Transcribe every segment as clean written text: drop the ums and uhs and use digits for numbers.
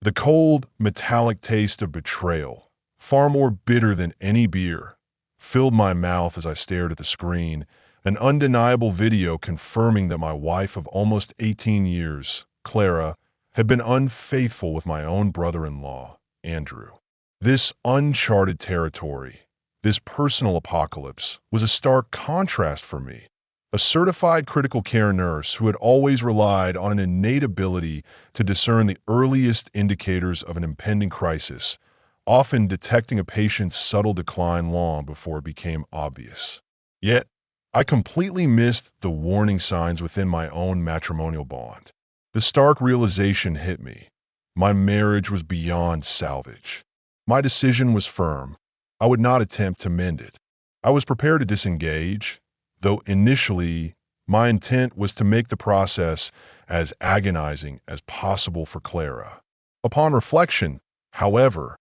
The cold, metallic taste of betrayal, far more bitter than any beer, filled my mouth as I stared at the screen, an undeniable video confirming that my wife of almost 18 years, Clara, had been unfaithful with my own brother-in-law, Andrew. This uncharted territory, this personal apocalypse, was a stark contrast for me. A certified critical care nurse who had always relied on an innate ability to discern the earliest indicators of an impending crisis, often detecting a patient's subtle decline long before it became obvious. Yet, I completely missed the warning signs within my own matrimonial bond. The stark realization hit me. My marriage was beyond salvage. My decision was firm. I would not attempt to mend it. I was prepared to disengage, though initially my intent was to make the process as agonizing as possible for Clara. Upon reflection, however,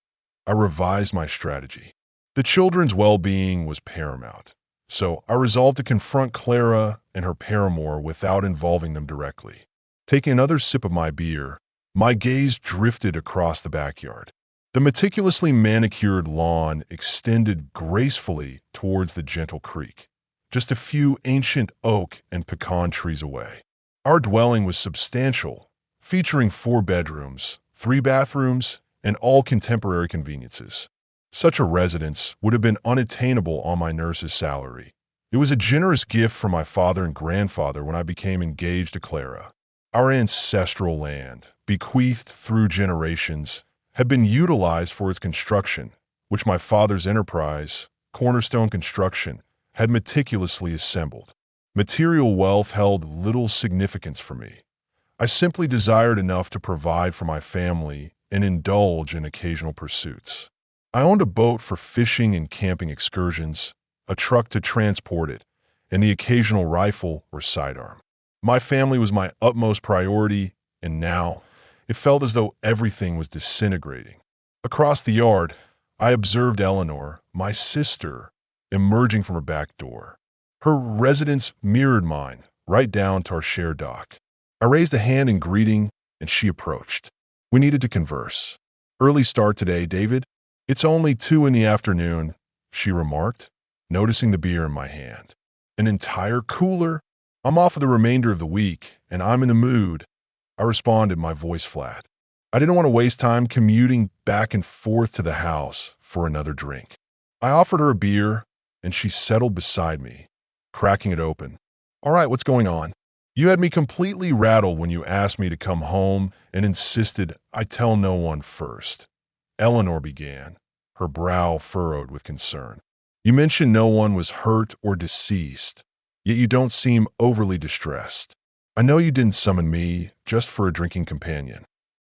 I revised my strategy. The children's well-being was paramount, so I resolved to confront Clara and her paramour without involving them directly. Taking another sip of my beer, my gaze drifted across the backyard. The meticulously manicured lawn extended gracefully towards the gentle creek, just a few ancient oak and pecan trees away. Our dwelling was substantial, featuring 4 bedrooms, 3 bathrooms, and all contemporary conveniences. Such a residence would have been unattainable on my nurse's salary. It was a generous gift from my father and grandfather when I became engaged to Clara. Our ancestral land, bequeathed through generations, had been utilized for its construction, which my father's enterprise, Cornerstone Construction, had meticulously assembled. Material wealth held little significance for me. I simply desired enough to provide for my family and indulge in occasional pursuits. I owned a boat for fishing and camping excursions, a truck to transport it, and the occasional rifle or sidearm. My family was my utmost priority, and now it felt as though everything was disintegrating. Across the yard, I observed Eleanor, my sister, emerging from her back door. Her residence mirrored mine, right down to our shared dock. I raised a hand in greeting, and she approached. We needed to converse. "Early start today, David. It's only 2 in the afternoon," she remarked, noticing the beer in my hand. "An entire cooler? I'm off for the remainder of the week, and I'm in the mood," I responded, my voice flat. I didn't want to waste time commuting back and forth to the house for another drink. I offered her a beer, and she settled beside me, cracking it open. "All right, what's going on? You had me completely rattled when you asked me to come home and insisted I tell no one first," Eleanor began, her brow furrowed with concern. "You mentioned no one was hurt or deceased, yet you don't seem overly distressed. I know you didn't summon me just for a drinking companion."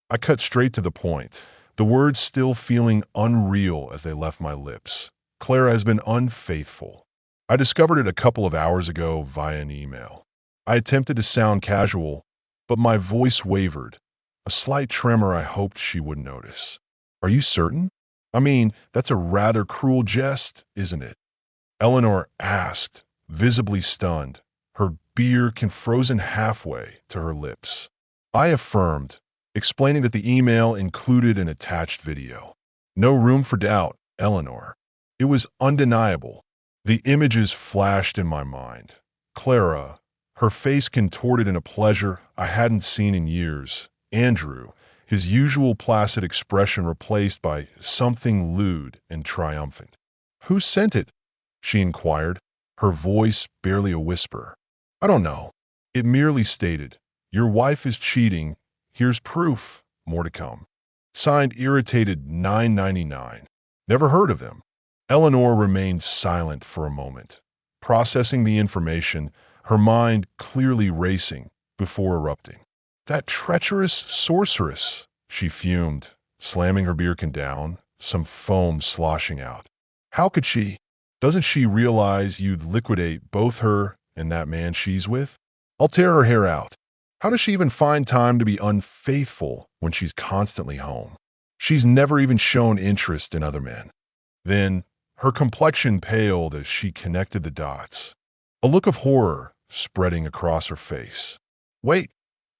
I cut straight to the point, the words still feeling unreal as they left my lips. "Clara has been unfaithful. I discovered it a couple of hours ago via an email." I attempted to sound casual, but my voice wavered, a slight tremor I hoped she wouldn't notice. "Are you certain? I mean, that's a rather cruel jest, isn't it?" Eleanor asked, visibly stunned, her beer frozen halfway to her lips. I affirmed, explaining that the email included an attached video. No room for doubt, Eleanor. It was undeniable. The images flashed in my mind. Clara, her face contorted in a pleasure I hadn't seen in years. Andrew, his usual placid expression replaced by something lewd and triumphant. "Who sent it?" she inquired, her voice barely a whisper. "I don't know. It merely stated, 'Your wife is cheating. Here's proof. More to come.' Signed Irritated 999. Never heard of them." Eleanor remained silent for a moment, processing the information, her mind clearly racing, before erupting. "That treacherous sorceress," she fumed, slamming her beer can down, some foam sloshing out. "How could she? Doesn't she realize you'd liquidate both her and that man she's with? I'll tear her hair out. How does she even find time to be unfaithful when she's constantly home? She's never even shown interest in other men." Then, her complexion paled as she connected the dots, a look of horror spreading across her face. "Wait,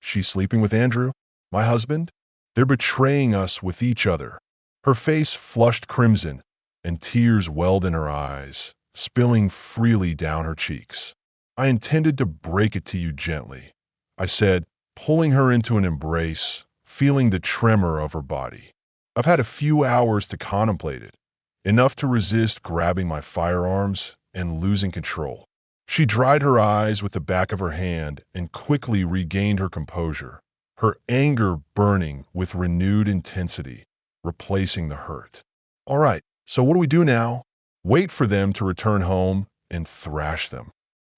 she's sleeping with Andrew, my husband?" They're betraying us with each other. Her face flushed crimson, and tears welled in her eyes, spilling freely down her cheeks. I intended to break it to you gently, I said, pulling her into an embrace, feeling the tremor of her body. I've had a few hours to contemplate it, enough to resist grabbing my firearms and losing control. She dried her eyes with the back of her hand and quickly regained her composure, her anger burning with renewed intensity, replacing the hurt. All right, so what do we do now? Wait for them to return home and thrash them.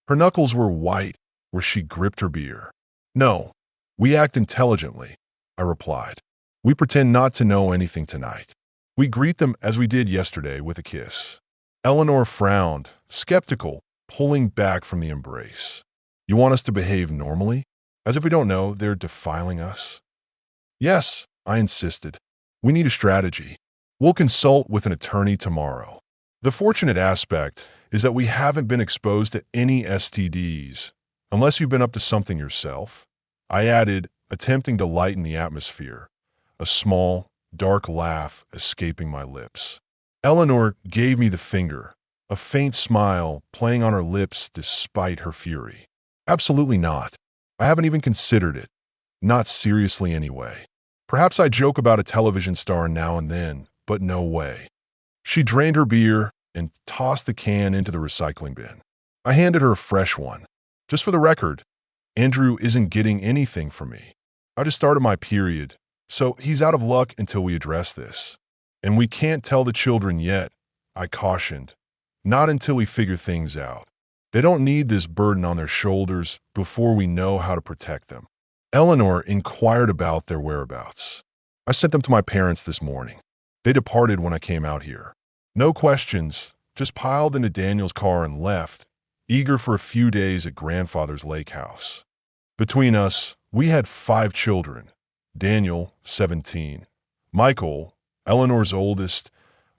Her knuckles were white where she gripped her beer. No, we act intelligently, I replied. We pretend not to know anything tonight. We greet them as we did yesterday with a kiss. Eleanor frowned, skeptical, pulling back from the embrace. You want us to behave normally? As if we don't know they're defiling us? Yes, I insisted. We need a strategy. We'll consult with an attorney tomorrow. The fortunate aspect is that we haven't been exposed to any STDs, unless you've been up to something yourself, I added, attempting to lighten the atmosphere, a small, dark laugh escaping my lips. Eleanor gave me the finger, a faint smile playing on her lips despite her fury. Absolutely not. I haven't even considered it. Not seriously anyway. Perhaps I joke about a television star now and then, but no way. She drained her beer and tossed the can into the recycling bin. I handed her a fresh one. Just for the record, Andrew isn't getting anything from me. I just started my period, so he's out of luck until we address this. And we can't tell the children yet, I cautioned. Not until we figure things out. They don't need this burden on their shoulders before we know how to protect them. Eleanor inquired about their whereabouts. I sent them to my parents this morning. They departed when I came out here. No questions, just piled into Daniel's car and left, eager for a few days at grandfather's lake house. Between us, we had 5 children. Daniel, 17. Michael, Eleanor's oldest,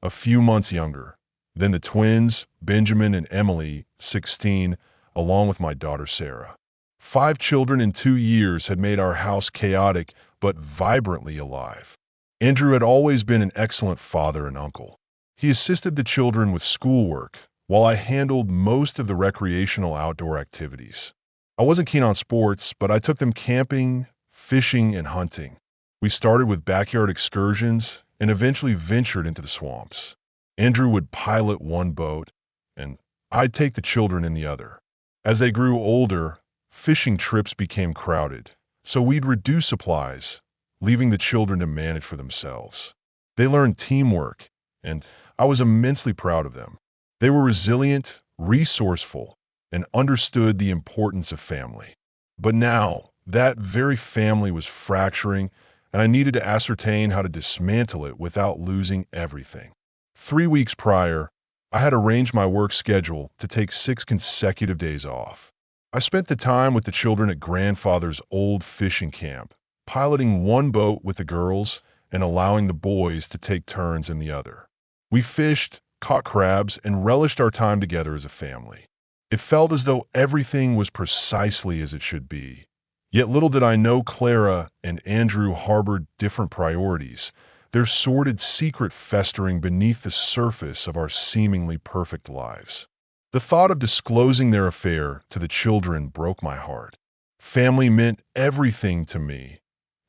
a few months younger. Then the twins, Benjamin and Emily, 16, along with my daughter Sarah. 5 children in 2 years had made our house chaotic but vibrantly alive. Andrew had always been an excellent father and uncle. He assisted the children with schoolwork, while I handled most of the recreational outdoor activities. I wasn't keen on sports, but I took them camping, fishing, and hunting. We started with backyard excursions and eventually ventured into the swamps. Andrew would pilot one boat, and I'd take the children in the other. As they grew older, fishing trips became crowded, so we'd reduce supplies, leaving the children to manage for themselves. They learned teamwork, and I was immensely proud of them. They were resilient, resourceful, and understood the importance of family. But now, that very family was fracturing, and I needed to ascertain how to dismantle it without losing everything. 3 weeks prior, I had arranged my work schedule to take 6 consecutive days off. I spent the time with the children at grandfather's old fishing camp, piloting one boat with the girls and allowing the boys to take turns in the other. We fished, caught crabs, and relished our time together as a family. It felt as though everything was precisely as it should be. Yet little did I know Clara and Andrew harbored different priorities, their sordid secret festering beneath the surface of our seemingly perfect lives. The thought of disclosing their affair to the children broke my heart. Family meant everything to me,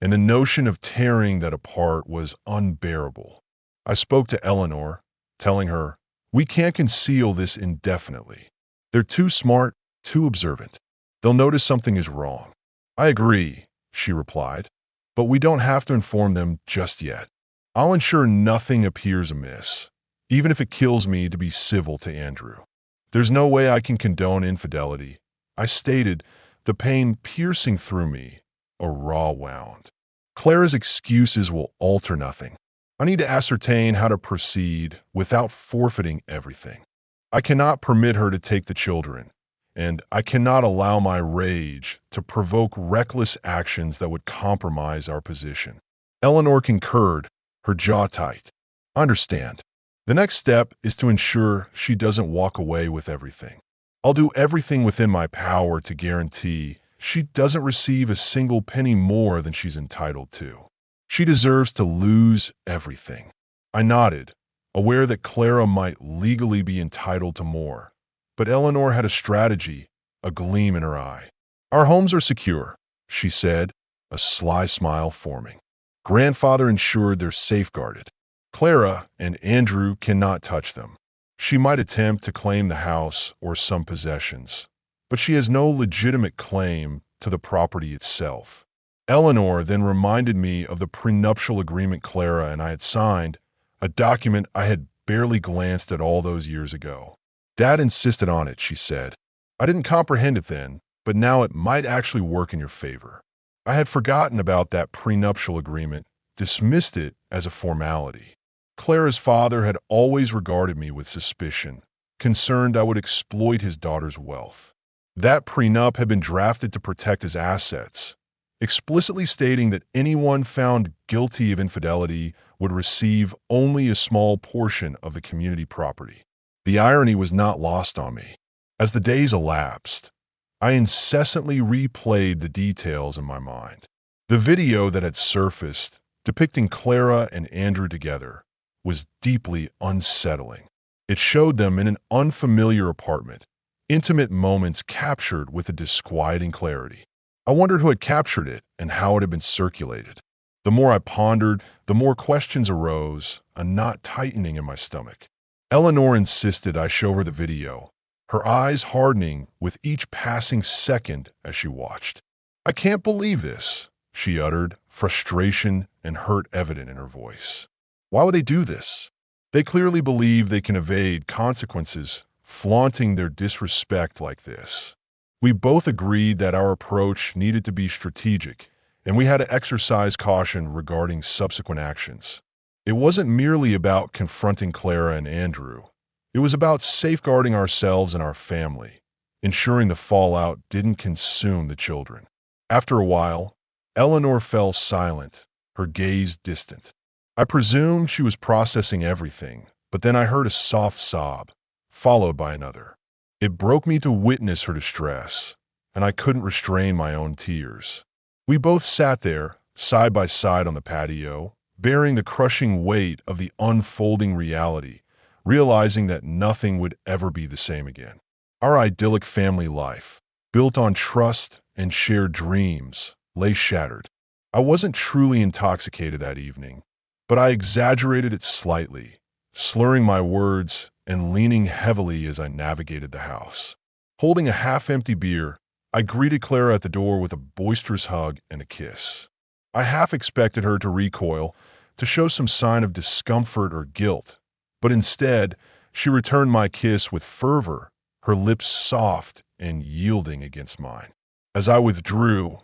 and the notion of tearing that apart was unbearable. I spoke to Eleanor, telling her, "We can't conceal this indefinitely. They're too smart, too observant. They'll notice something is wrong." "I agree," she replied, "but we don't have to inform them just yet. I'll ensure nothing appears amiss, even if it kills me to be civil to Andrew. There's no way I can condone infidelity," I stated, the pain piercing through me, a raw wound. "Clara's excuses will alter nothing. I need to ascertain how to proceed without forfeiting everything. I cannot permit her to take the children, and I cannot allow my rage to provoke reckless actions that would compromise our position." Eleanor concurred, her jaw tight. "I understand. The next step is to ensure she doesn't walk away with everything. I'll do everything within my power to guarantee she doesn't receive a single penny more than she's entitled to." She deserves to lose everything. I nodded, aware that Clara might legally be entitled to more. But Eleanor had a strategy, a gleam in her eye. Our homes are secure, she said, a sly smile forming. Grandfather ensured they're safeguarded. Clara and Andrew cannot touch them. She might attempt to claim the house or some possessions, but she has no legitimate claim to the property itself. Eleanor then reminded me of the prenuptial agreement Clara and I had signed, a document I had barely glanced at all those years ago. Dad insisted on it, she said. I didn't comprehend it then, but now it might actually work in your favor. I had forgotten about that prenuptial agreement, dismissed it as a formality. Clara's father had always regarded me with suspicion, concerned I would exploit his daughter's wealth. That prenup had been drafted to protect his assets, explicitly stating that anyone found guilty of infidelity would receive only a small portion of the community property. The irony was not lost on me. As the days elapsed, I incessantly replayed the details in my mind. The video that had surfaced, depicting Clara and Andrew together, was deeply unsettling. It showed them in an unfamiliar apartment, intimate moments captured with a disquieting clarity. I wondered who had captured it and how it had been circulated. The more I pondered, the more questions arose, a knot tightening in my stomach. Eleanor insisted I show her the video, her eyes hardening with each passing second as she watched. I can't believe this, she uttered, frustration and hurt evident in her voice. Why would they do this? They clearly believe they can evade consequences, flaunting their disrespect like this. We both agreed that our approach needed to be strategic, and we had to exercise caution regarding subsequent actions. It wasn't merely about confronting Clara and Andrew. It was about safeguarding ourselves and our family, ensuring the fallout didn't consume the children. After a while, Eleanor fell silent, her gaze distant. I presumed she was processing everything, but then I heard a soft sob, followed by another. It broke me to witness her distress, and I couldn't restrain my own tears. We both sat there, side by side on the patio, bearing the crushing weight of the unfolding reality, realizing that nothing would ever be the same again. Our idyllic family life, built on trust and shared dreams, lay shattered. I wasn't truly intoxicated that evening, but I exaggerated it slightly, slurring my words and leaning heavily as I navigated the house. Holding a half-empty beer, I greeted Clara at the door with a boisterous hug and a kiss. I half expected her to recoil, to show some sign of discomfort or guilt, but instead, she returned my kiss with fervor, her lips soft and yielding against mine. As I withdrew,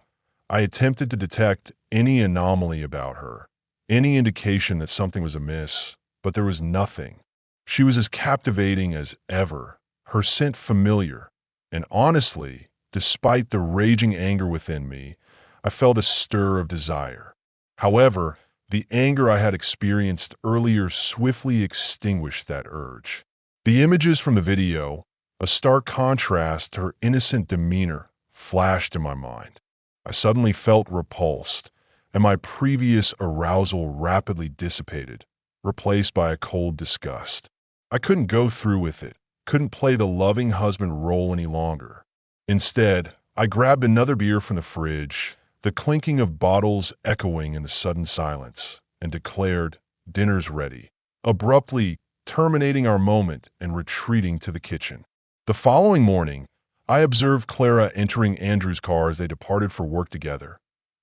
I attempted to detect any anomaly about her, any indication that something was amiss, but there was nothing. She was as captivating as ever, her scent familiar, and honestly, despite the raging anger within me, I felt a stir of desire. However, the anger I had experienced earlier swiftly extinguished that urge. The images from the video, a stark contrast to her innocent demeanor, flashed in my mind. I suddenly felt repulsed, and my previous arousal rapidly dissipated, replaced by a cold disgust. I couldn't go through with it, couldn't play the loving husband role any longer. Instead, I grabbed another beer from the fridge, the clinking of bottles echoing in the sudden silence, and declared, "Dinner's ready," abruptly terminating our moment and retreating to the kitchen. The following morning, I observed Clara entering Andrew's car as they departed for work together,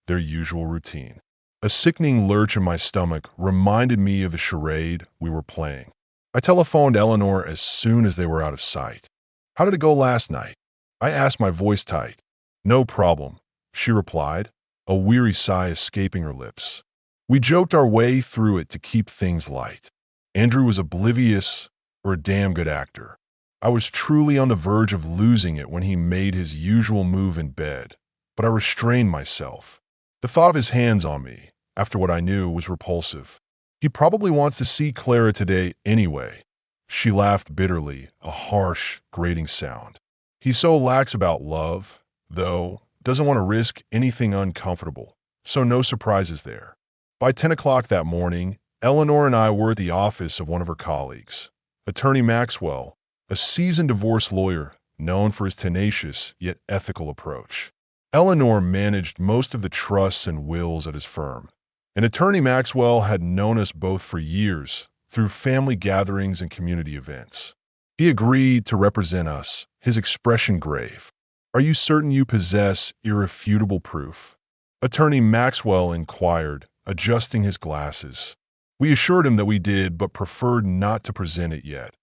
their usual routine. A sickening lurch in my stomach reminded me of the charade we were playing. I telephoned Eleanor as soon as they were out of sight. "How did it go last night?" I asked, my voice tight. "No problem," she replied, a weary sigh escaping her lips. We joked our way through it to keep things light. Andrew was oblivious, or a damn good actor. I was truly on the verge of losing it when he made his usual move in bed, but I restrained myself. The thought of his hands on me, after what I knew, was repulsive. He probably wants to see Clara today anyway. She laughed bitterly, a harsh, grating sound. He's so lax about love, though, doesn't want to risk anything uncomfortable, so no surprises there. By 10 o'clock that morning, Eleanor and I were at the office of one of her colleagues, Attorney Maxwell, a seasoned divorce lawyer known for his tenacious yet ethical approach. Eleanor managed most of the trusts and wills at his firm, and Attorney Maxwell had known us both for years through family gatherings and community events. He agreed to represent us, his expression grave. "Are you certain you possess irrefutable proof?" Attorney Maxwell inquired, adjusting his glasses. We assured him that we did, but preferred not to present it yet,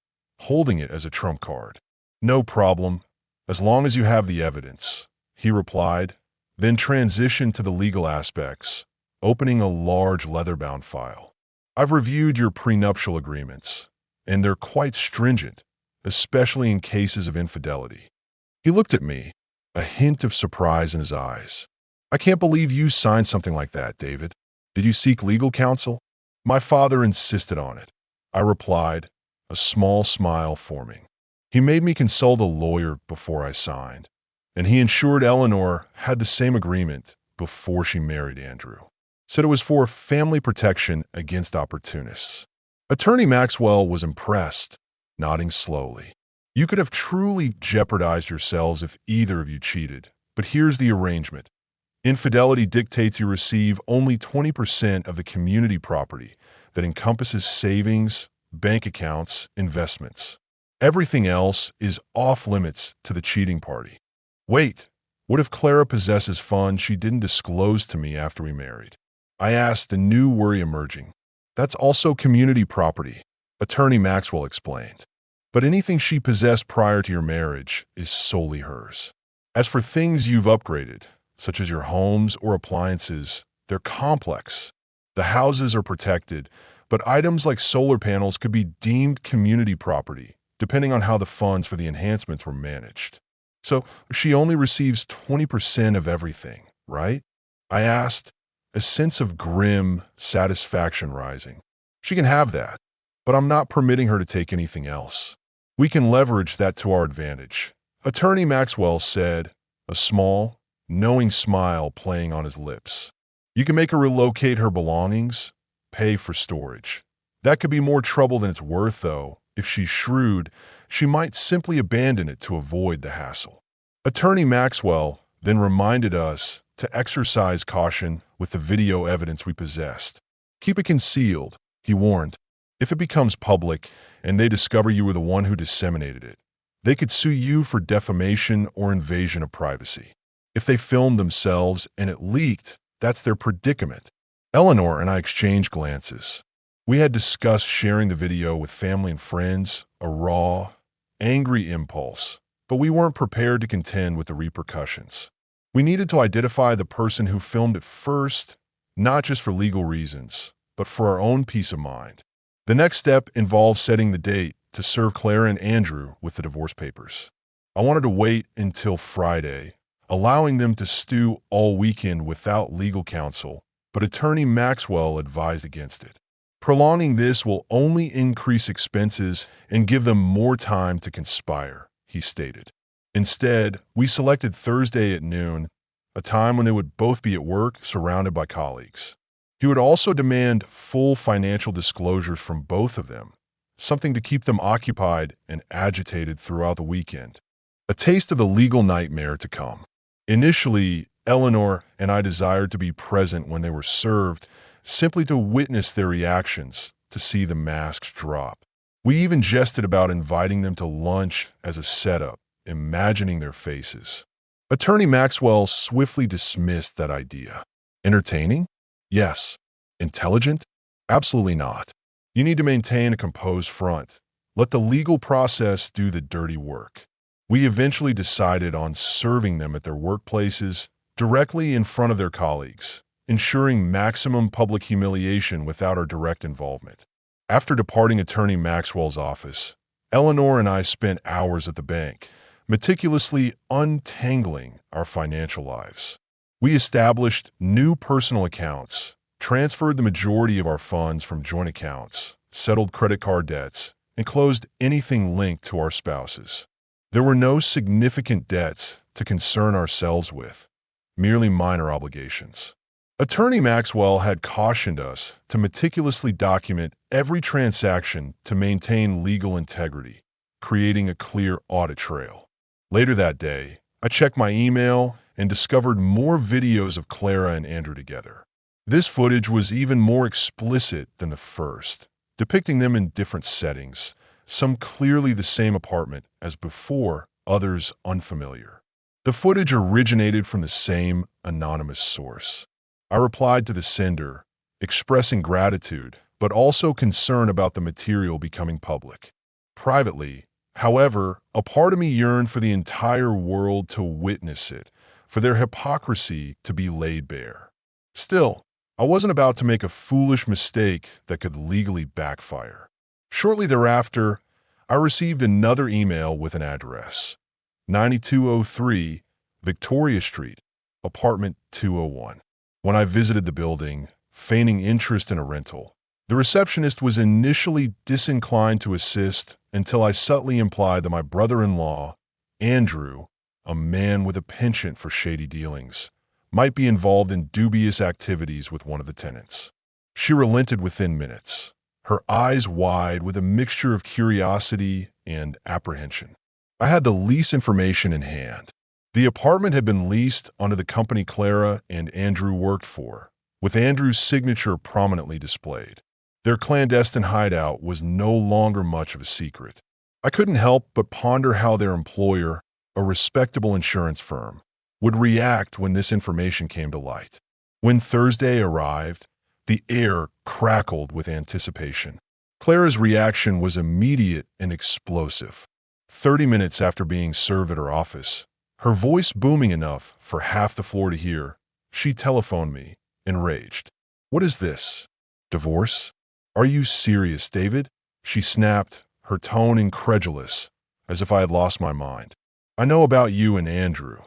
holding it as a trump card. "No problem, as long as you have the evidence," he replied, then transitioned to the legal aspects, opening a large leather-bound file. "I've reviewed your prenuptial agreements, and they're quite stringent, especially in cases of infidelity." He looked at me, a hint of surprise in his eyes. "I can't believe you signed something like that, David. Did you seek legal counsel?" "My father insisted on it," I replied, a small smile forming. "He made me consult a lawyer before I signed, and he ensured Eleanor had the same agreement before she married Andrew. Said it was for family protection against opportunists." Attorney Maxwell was impressed, nodding slowly. "You could have truly jeopardized yourselves if either of you cheated, but here's the arrangement. Infidelity dictates you receive only 20% of the community property that encompasses savings, bank accounts, investments. Everything else is off limits to the cheating party." "Wait, what if Clara possesses funds she didn't disclose to me after we married?" I asked, a new worry emerging. "That's also community property," Attorney Maxwell explained. "But anything she possessed prior to your marriage is solely hers. As for things you've upgraded, such as your homes or appliances, they're complex. The houses are protected, but items like solar panels could be deemed community property, depending on how the funds for the enhancements were managed. So she only receives 20% of everything, right?" I asked, a sense of grim satisfaction rising. "She can have that, but I'm not permitting her to take anything else. We can leverage that to our advantage," Attorney Maxwell said, a small, knowing smile playing on his lips. "You can make her relocate her belongings, pay for storage. That could be more trouble than it's worth, though. If she's shrewd, she might simply abandon it to avoid the hassle." Attorney Maxwell then reminded us to exercise caution with the video evidence we possessed. "Keep it concealed," he warned. "If it becomes public and they discover you were the one who disseminated it, they could sue you for defamation or invasion of privacy. If they filmed themselves and it leaked, that's their predicament." Eleanor and I exchanged glances. We had discussed sharing the video with family and friends, a raw, angry impulse, but we weren't prepared to contend with the repercussions. We needed to identify the person who filmed it first, not just for legal reasons, but for our own peace of mind. The next step involved setting the date to serve Clara and Andrew with the divorce papers. I wanted to wait until Friday, allowing them to stew all weekend without legal counsel, but Attorney Maxwell advised against it. "Prolonging this will only increase expenses and give them more time to conspire," he stated. Instead, we selected Thursday at noon, a time when they would both be at work, surrounded by colleagues. He would also demand full financial disclosures from both of them, something to keep them occupied and agitated throughout the weekend. A taste of the legal nightmare to come. Initially, Eleanor and I desired to be present when they were served, simply to witness their reactions, to see the masks drop. We even jested about inviting them to lunch as a setup, imagining their faces. Attorney Maxwell swiftly dismissed that idea. Entertaining? Yes. Intelligent? Absolutely not. You need to maintain a composed front. Let the legal process do the dirty work. We eventually decided on serving them at their workplaces, directly in front of their colleagues, ensuring maximum public humiliation without our direct involvement. After departing Attorney Maxwell's office, Eleanor and I spent hours at the bank, meticulously untangling our financial lives. We established new personal accounts, transferred the majority of our funds from joint accounts, settled credit card debts, and closed anything linked to our spouses. There were no significant debts to concern ourselves with, merely minor obligations. Attorney Maxwell had cautioned us to meticulously document every transaction to maintain legal integrity, creating a clear audit trail. Later that day, I checked my email and discovered more videos of Clara and Andrew together. This footage was even more explicit than the first, depicting them in different settings, some clearly the same apartment as before, others unfamiliar. The footage originated from the same anonymous source. I replied to the sender, expressing gratitude, but also concern about the material becoming public. Privately, however, a part of me yearned for the entire world to witness it, for their hypocrisy to be laid bare. Still, I wasn't about to make a foolish mistake that could legally backfire. Shortly thereafter, I received another email with an address: 9203 Victoria Street, apartment 201. When I visited the building, feigning interest in a rental, the receptionist was initially disinclined to assist until I subtly implied that my brother-in-law, Andrew, a man with a penchant for shady dealings, might be involved in dubious activities with one of the tenants. She relented within minutes, her eyes wide with a mixture of curiosity and apprehension. I had the lease information in hand. The apartment had been leased under the company Clara and Andrew worked for, with Andrew's signature prominently displayed. Their clandestine hideout was no longer much of a secret. I couldn't help but ponder how their employer, a respectable insurance firm, would react when this information came to light. When Thursday arrived, the air crackled with anticipation. Clara's reaction was immediate and explosive. 30 minutes after being served at her office, her voice booming enough for half the floor to hear, she telephoned me, enraged. "What is this? Divorce? Are you serious, David?" She snapped, her tone incredulous, as if I had lost my mind. "I know about you and Andrew,"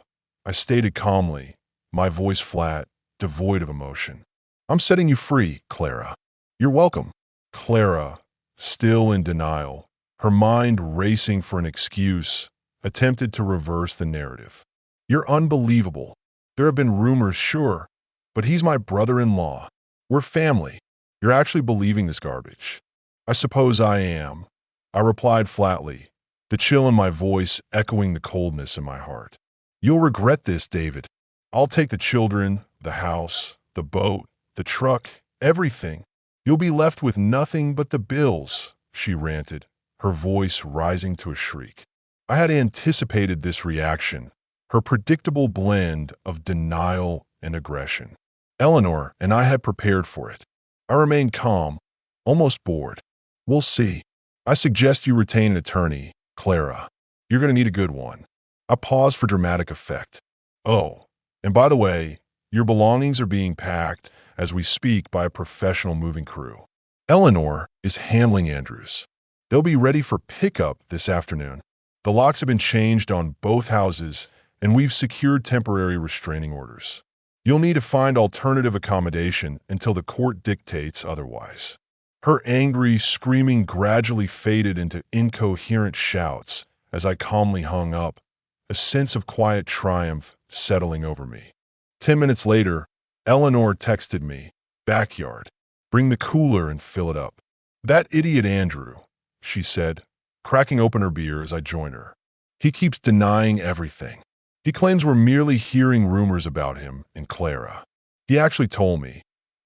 I stated calmly, my voice flat, devoid of emotion. "I'm setting you free, Clara." "You're welcome." Clara, still in denial, her mind racing for an excuse, attempted to reverse the narrative. "You're unbelievable. There have been rumors, sure, but he's my brother-in-law. We're family. You're actually believing this garbage." "I suppose I am," I replied flatly, the chill in my voice echoing the coldness in my heart. "You'll regret this, David. I'll take the children, the house, the boat, the truck, everything. You'll be left with nothing but the bills," she ranted, her voice rising to a shriek. I had anticipated this reaction, her predictable blend of denial and aggression. Eleanor and I had prepared for it. I remained calm, almost bored. "We'll see. I suggest you retain an attorney, Clara. You're going to need a good one." I paused for dramatic effect. "Oh, and by the way, your belongings are being packed as we speak by a professional moving crew. Eleanor is handling Andrews. They'll be ready for pickup this afternoon. The locks have been changed on both houses, and we've secured temporary restraining orders. You'll need to find alternative accommodation until the court dictates otherwise." Her angry screaming gradually faded into incoherent shouts as I calmly hung up, a sense of quiet triumph settling over me. 10 minutes later, Eleanor texted me, "Backyard. Bring the cooler and fill it up." "That idiot Andrew," she said, cracking open her beer as I joined her. "He keeps denying everything. He claims we're merely hearing rumors about him and Clara. He actually told me,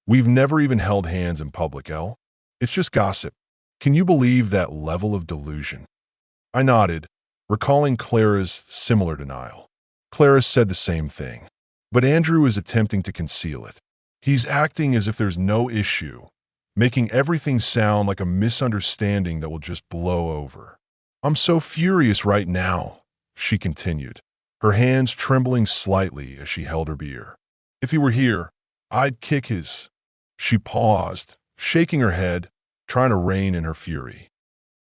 'We've never even held hands in public, Elle. It's just gossip.' Can you believe that level of delusion?" I nodded, recalling Clara's similar denial. Clara said the same thing, but Andrew is attempting to conceal it. He's acting as if there's no issue, making everything sound like a misunderstanding that will just blow over. "I'm so furious right now," she continued, her hands trembling slightly as she held her beer. "If he were here, I'd kick his—" She paused, shaking her head, trying to rein in her fury.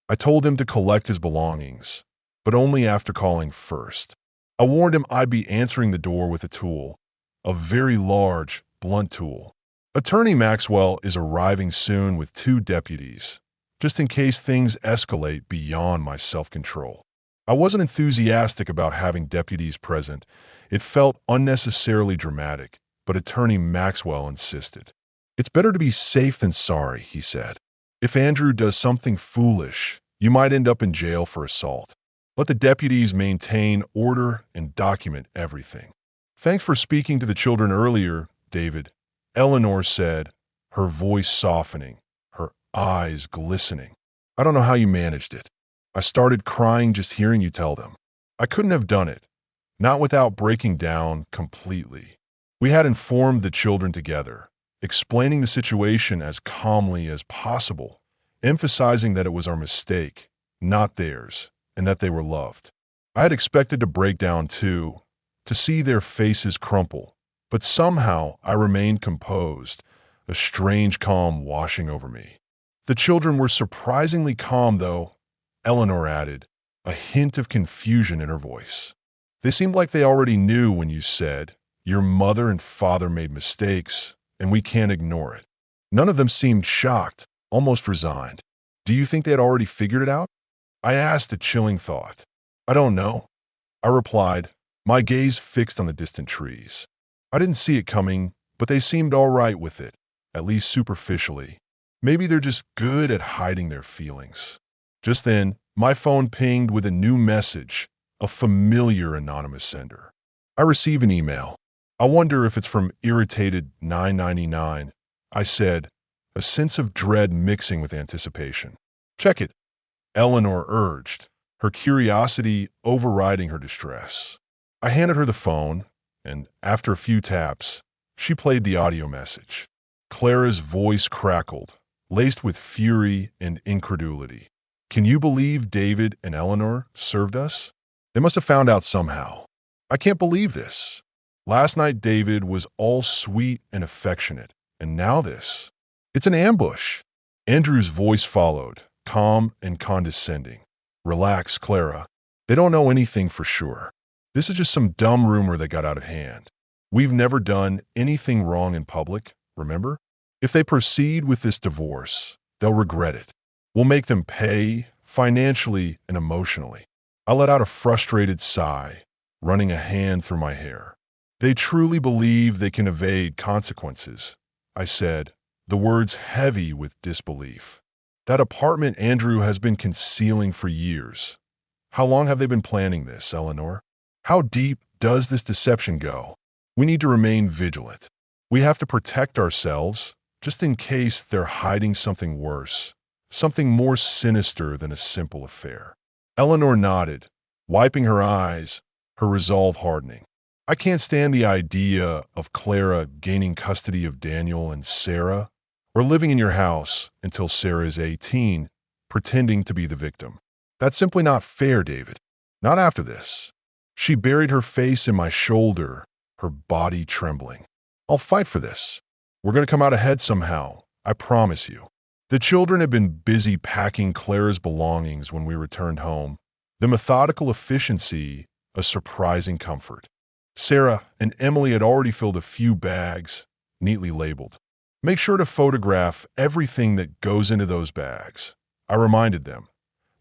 "I told him to collect his belongings, but only after calling first. I warned him I'd be answering the door with a tool, a very large, blunt tool. Attorney Maxwell is arriving soon with 2 deputies, just in case things escalate beyond my self-control." I wasn't enthusiastic about having deputies present. It felt unnecessarily dramatic, but Attorney Maxwell insisted. "It's better to be safe than sorry," he said. "If Andrew does something foolish, you might end up in jail for assault. Let the deputies maintain order and document everything." "Thanks for speaking to the children earlier, David," Eleanor said, her voice softening, her eyes glistening. "I don't know how you managed it. I started crying just hearing you tell them. I couldn't have done it, not without breaking down completely." We had informed the children together, explaining the situation as calmly as possible, emphasizing that it was our mistake, not theirs, and that they were loved. I had expected to break down too, to see their faces crumple, but somehow I remained composed, a strange calm washing over me. "The children were surprisingly calm, though," Eleanor added, a hint of confusion in her voice. "They seemed like they already knew when you said, 'Your mother and father made mistakes, and we can't ignore it.' None of them seemed shocked, almost resigned. Do you think they had already figured it out?" I asked, a chilling thought. "I don't know," I replied, my gaze fixed on the distant trees. I didn't see it coming, but they seemed all right with it, at least superficially. Maybe they're just good at hiding their feelings. Just then, my phone pinged with a new message, a familiar anonymous sender. I receive an email. "I wonder if it's from irritated 999, I said, a sense of dread mixing with anticipation. "Check it," Eleanor urged, her curiosity overriding her distress. I handed her the phone, and after a few taps, she played the audio message. Clara's voice crackled, laced with fury and incredulity. "Can you believe David and Eleanor served us? They must have found out somehow. I can't believe this. Last night David was all sweet and affectionate, and now this. It's an ambush." Andrew's voice followed, calm and condescending. "Relax, Clara. They don't know anything for sure. This is just some dumb rumor that got out of hand. We've never done anything wrong in public, remember? If they proceed with this divorce, they'll regret it. We'll make them pay, financially and emotionally." I let out a frustrated sigh, running a hand through my hair. "They truly believe they can evade consequences," I said, the words heavy with disbelief. "That apartment Andrew has been concealing for years. How long have they been planning this, Eleanor? How deep does this deception go? We need to remain vigilant. We have to protect ourselves, just in case they're hiding something worse, something more sinister than a simple affair." Eleanor nodded, wiping her eyes, her resolve hardening. "I can't stand the idea of Clara gaining custody of Daniel and Sarah, or living in your house until Sarah is 18, pretending to be the victim. That's simply not fair, David. Not after this." She buried her face in my shoulder, her body trembling. "I'll fight for this. We're going to come out ahead somehow, I promise you." The children had been busy packing Clara's belongings when we returned home, the methodical efficiency a surprising comfort. Sarah and Emily had already filled a few bags, neatly labeled. "Make sure to photograph everything that goes into those bags," I reminded them,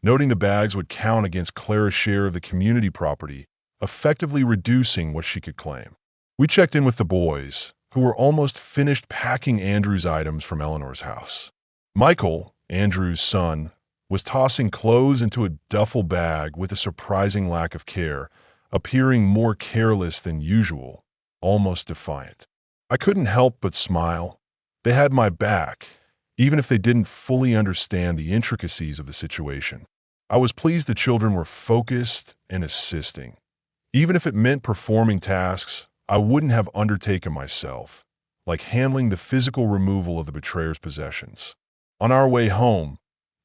noting the bags would count against Clara's share of the community property, effectively reducing what she could claim. We checked in with the boys, who were almost finished packing Andrew's items from Eleanor's house. Michael, Andrew's son, was tossing clothes into a duffel bag with a surprising lack of care, appearing more careless than usual, almost defiant. I couldn't help but smile. They had my back, even if they didn't fully understand the intricacies of the situation. I was pleased the children were focused and assisting. Even if it meant performing tasks I wouldn't have undertaken myself, like handling the physical removal of the betrayer's possessions. On our way home,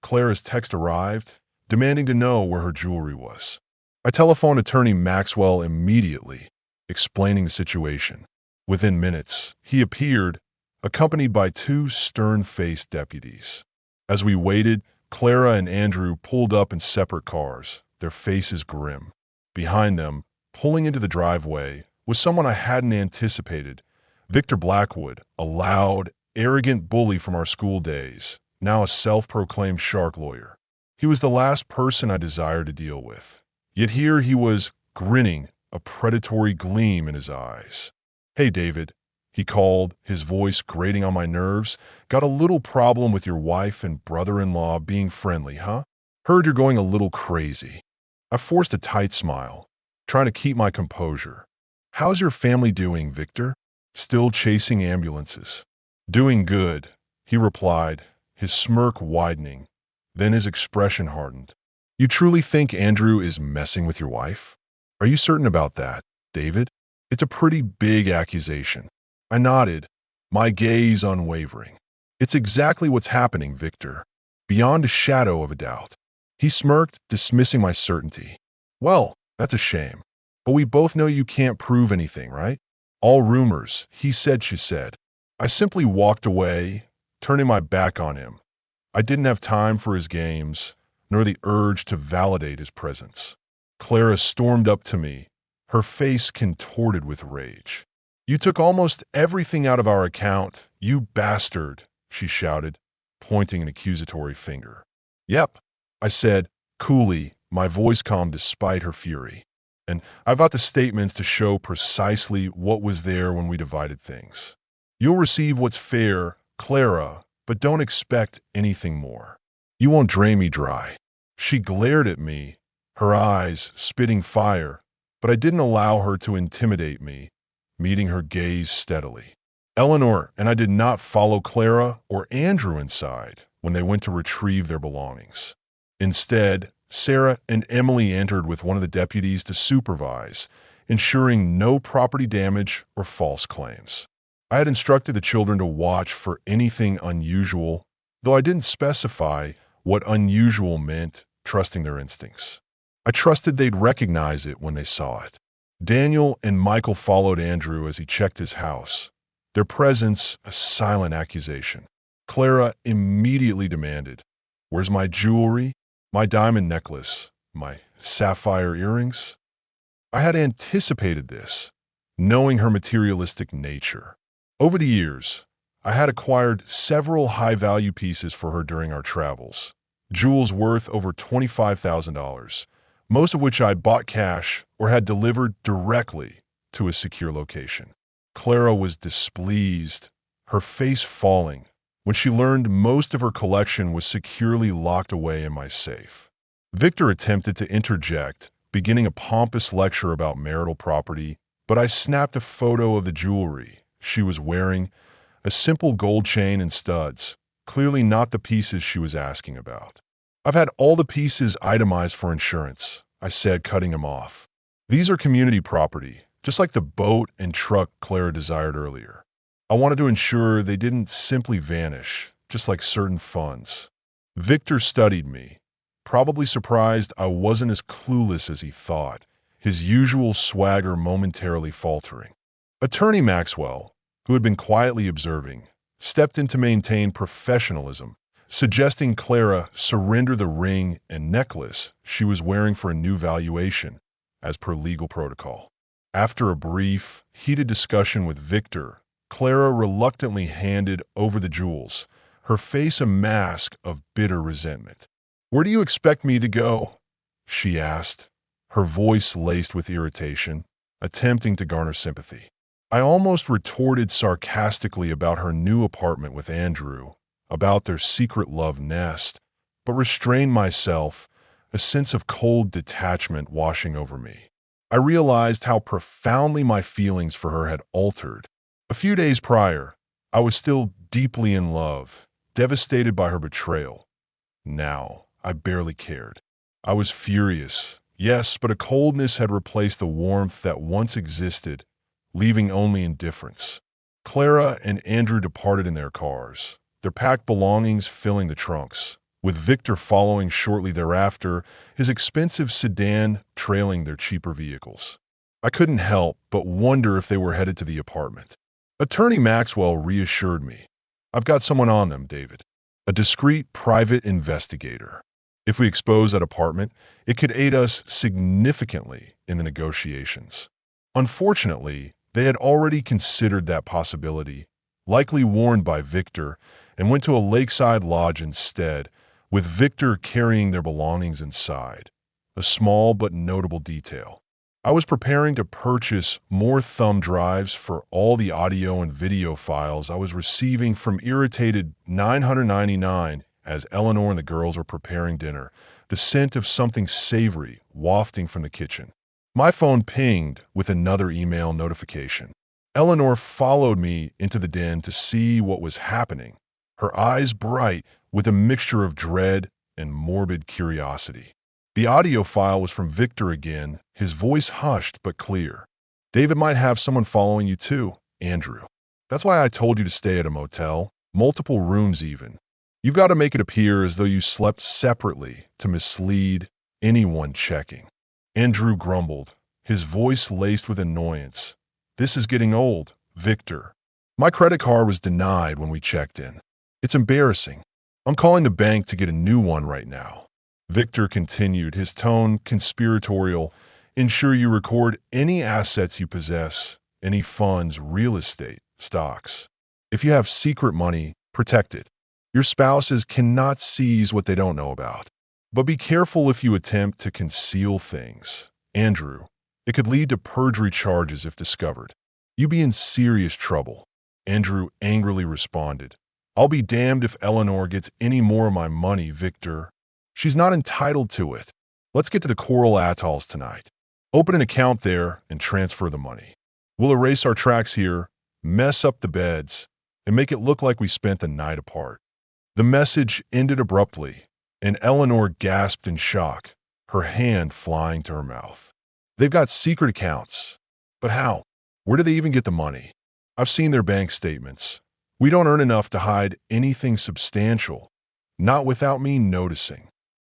Clara's text arrived, demanding to know where her jewelry was. I telephoned Attorney Maxwell immediately, explaining the situation. Within minutes, he appeared, accompanied by two stern-faced deputies. As we waited, Clara and Andrew pulled up in separate cars, their faces grim. Behind them, pulling into the driveway, was someone I hadn't anticipated, Victor Blackwood, a loud, arrogant bully from our school days, now a self-proclaimed shark lawyer. He was the last person I desired to deal with. Yet here he was, grinning, a predatory gleam in his eyes. "Hey, David," he called, his voice grating on my nerves. Got a little problem with your wife and brother-in-law being friendly, huh? Heard you're going a little crazy. I forced a tight smile, trying to keep my composure. How's your family doing, Victor? Still chasing ambulances. Doing good, he replied, his smirk widening. Then his expression hardened. You truly think Andrew is messing with your wife? Are you certain about that, David? It's a pretty big accusation. I nodded, my gaze unwavering. It's exactly what's happening, Victor. Beyond a shadow of a doubt. He smirked, dismissing my certainty. Well, that's a shame. But we both know you can't prove anything, right? All rumors, he said, she said. I simply walked away, turning my back on him. I didn't have time for his games, nor the urge to validate his presence. Clara stormed up to me, her face contorted with rage. You took almost everything out of our account, you bastard, she shouted, pointing an accusatory finger. Yep, I said, coolly, my voice calm despite her fury. And I've got the statements to show precisely what was there when we divided things. You'll receive what's fair, Clara, but don't expect anything more. You won't drain me dry. She glared at me, her eyes spitting fire, but I didn't allow her to intimidate me, meeting her gaze steadily. Eleanor and I did not follow Clara or Andrew inside when they went to retrieve their belongings. Instead, Sarah and Emily entered with one of the deputies to supervise, ensuring no property damage or false claims. I had instructed the children to watch for anything unusual, though I didn't specify what unusual meant, trusting their instincts. I trusted they'd recognize it when they saw it. Daniel and Michael followed Andrew as he checked his house, their presence a silent accusation. Clara immediately demanded, "Where's my jewelry? My diamond necklace? My sapphire earrings?" I had anticipated this, knowing her materialistic nature. Over the years, I had acquired several high-value pieces for her during our travels, jewels worth over $25,000, most of which I'd bought cash or had delivered directly to a secure location. Clara was displeased, her face falling, when she learned most of her collection was securely locked away in my safe. Victor attempted to interject, beginning a pompous lecture about marital property, but I snapped a photo of the jewelry she was wearing, a simple gold chain and studs, clearly not the pieces she was asking about. I've had all the pieces itemized for insurance, I said, cutting him off. These are community property, just like the boat and truck Clara desired earlier. I wanted to ensure they didn't simply vanish, just like certain funds. Victor studied me, probably surprised I wasn't as clueless as he thought, his usual swagger momentarily faltering. Attorney Maxwell, who had been quietly observing, stepped in to maintain professionalism, suggesting Clara surrender the ring and necklace she was wearing for a new valuation, as per legal protocol. After a brief, heated discussion with Victor, Clara reluctantly handed over the jewels, her face a mask of bitter resentment. "Where do you expect me to go?" she asked, her voice laced with irritation, attempting to garner sympathy. I almost retorted sarcastically about her new apartment with Andrew, about their secret love nest, but restrained myself, a sense of cold detachment washing over me. I realized how profoundly my feelings for her had altered. A few days prior, I was still deeply in love, devastated by her betrayal. Now, I barely cared. I was furious, yes, but a coldness had replaced the warmth that once existed, leaving only indifference. Clara and Andrew departed in their cars, their packed belongings filling the trunks, with Victor following shortly thereafter, his expensive sedan trailing their cheaper vehicles. I couldn't help but wonder if they were headed to the apartment. Attorney Maxwell reassured me. "I've got someone on them, David. A discreet private investigator. If we expose that apartment, it could aid us significantly in the negotiations." Unfortunately, they had already considered that possibility, likely warned by Victor, and went to a lakeside lodge instead, with Victor carrying their belongings inside, a small but notable detail. I was preparing to purchase more thumb drives for all the audio and video files I was receiving from irritated 999 as Eleanor and the girls were preparing dinner, the scent of something savory wafting from the kitchen. My phone pinged with another email notification. Eleanor followed me into the den to see what was happening, her eyes bright with a mixture of dread and morbid curiosity. The audio file was from Victor again, his voice hushed but clear. "David might have someone following you too, Andrew. That's why I told you to stay at a motel, multiple rooms even. You've got to make it appear as though you slept separately to mislead anyone checking." Andrew grumbled, his voice laced with annoyance. "This is getting old, Victor. My credit card was denied when we checked in. It's embarrassing. I'm calling the bank to get a new one right now." Victor continued, his tone conspiratorial. "Ensure you record any assets you possess, any funds, real estate, stocks. If you have secret money, protect it. Your spouses cannot seize what they don't know about. But be careful if you attempt to conceal things. Andrew, it could lead to perjury charges if discovered. You'd be in serious trouble." Andrew angrily responded, "I'll be damned if Eleanor gets any more of my money, Victor. She's not entitled to it. Let's get to the Coral Atolls tonight. Open an account there and transfer the money. We'll erase our tracks here, mess up the beds, and make it look like we spent the night apart." The message ended abruptly, and Eleanor gasped in shock, her hand flying to her mouth. "They've got secret accounts. But how? Where do they even get the money? I've seen their bank statements. We don't earn enough to hide anything substantial, not without me noticing."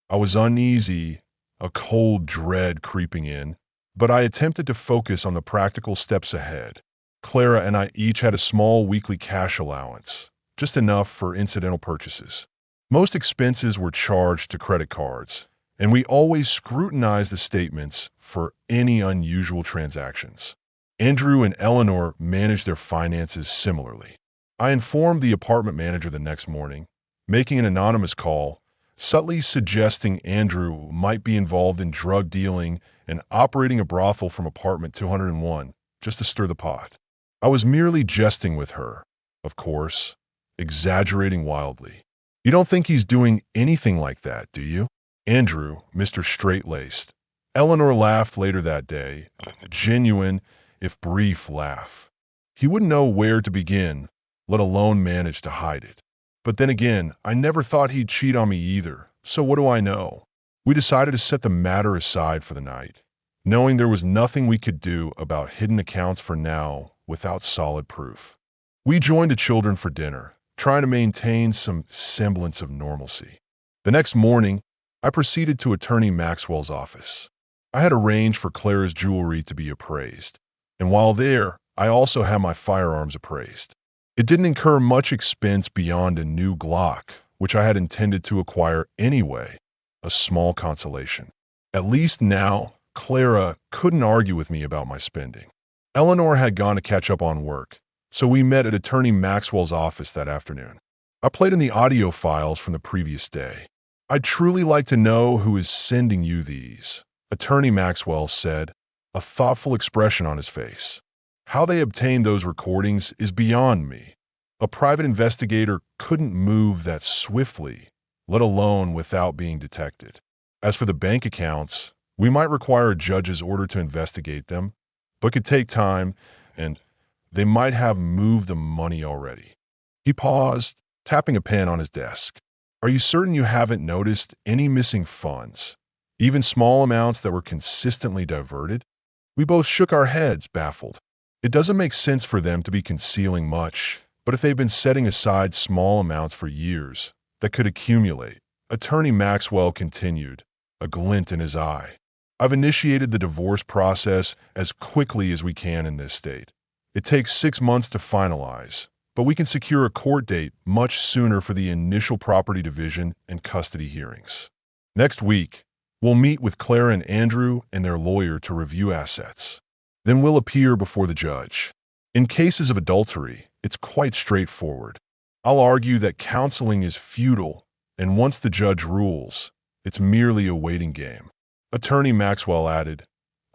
I was uneasy, a cold dread creeping in, but I attempted to focus on the practical steps ahead. Clara and I each had a small weekly cash allowance, just enough for incidental purchases. Most expenses were charged to credit cards, and we always scrutinized the statements for any unusual transactions. Andrew and Eleanor managed their finances similarly. I informed the apartment manager the next morning, making an anonymous call, subtly suggesting Andrew might be involved in drug dealing and operating a brothel from apartment 201, just to stir the pot. I was merely jesting with her, of course, exaggerating wildly. "You don't think he's doing anything like that, do you?" Andrew, Mr. Straight-laced. Eleanor laughed later that day, a genuine, if brief, laugh. "He wouldn't know where to begin, let alone manage to hide it. But then again, I never thought he'd cheat on me either, so what do I know?" We decided to set the matter aside for the night, knowing there was nothing we could do about hidden accounts for now without solid proof. We joined the children for dinner, trying to maintain some semblance of normalcy. The next morning, I proceeded to Attorney Maxwell's office. I had arranged for Clara's jewelry to be appraised, and while there, I also had my firearms appraised. It didn't incur much expense beyond a new Glock, which I had intended to acquire anyway, a small consolation. At least now, Clara couldn't argue with me about my spending. Eleanor had gone to catch up on work, so we met at Attorney Maxwell's office that afternoon. I played in the audio files from the previous day. "I'd truly like to know who is sending you these," Attorney Maxwell said, a thoughtful expression on his face. "How they obtained those recordings is beyond me. A private investigator couldn't move that swiftly, let alone without being detected. As for the bank accounts, we might require a judge's order to investigate them, but could take time, and they might have moved the money already." He paused, tapping a pen on his desk. "Are you certain you haven't noticed any missing funds, even small amounts that were consistently diverted?" We both shook our heads, baffled. It doesn't make sense for them to be concealing much, but if they've been setting aside small amounts for years, that could accumulate. Attorney Maxwell continued, a glint in his eye. "I've initiated the divorce process as quickly as we can in this state. It takes 6 months to finalize, but we can secure a court date much sooner for the initial property division and custody hearings. Next week, we'll meet with Clara and Andrew and their lawyer to review assets. Then we'll appear before the judge. In cases of adultery, it's quite straightforward. I'll argue that counseling is futile, and once the judge rules, it's merely a waiting game." Attorney Maxwell added,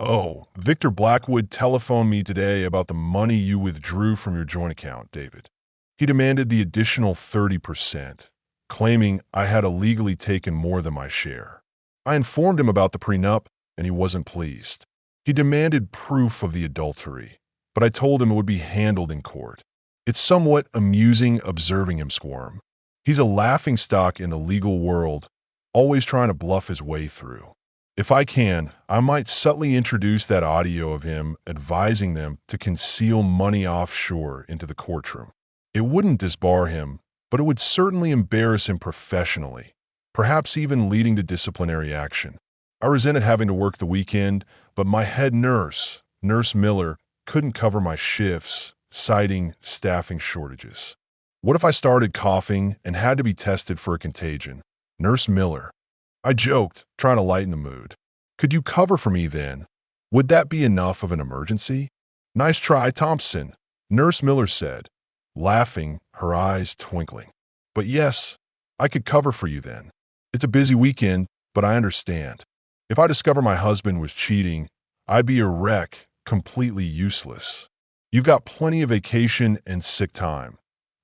Oh, Victor Blackwood telephoned me today about the money you withdrew from your joint account, David. He demanded the additional 30%, claiming I had illegally taken more than my share. I informed him about the prenup, and he wasn't pleased. He demanded proof of the adultery, but I told him it would be handled in court. It's somewhat amusing observing him squirm. He's a laughingstock in the legal world, always trying to bluff his way through. If I can, I might subtly introduce that audio of him advising them to conceal money offshore into the courtroom. It wouldn't disbar him, but it would certainly embarrass him professionally, perhaps even leading to disciplinary action. I resented having to work the weekend, but my head nurse, Nurse Miller, couldn't cover my shifts, citing staffing shortages. What if I started coughing and had to be tested for a contagion? Nurse Miller. I joked, trying to lighten the mood. Could you cover for me then? Would that be enough of an emergency? Nice try, Thompson, Nurse Miller said, laughing, her eyes twinkling. But yes, I could cover for you then. It's a busy weekend, but I understand. If I discover my husband was cheating, I'd be a wreck, completely useless. You've got plenty of vacation and sick time.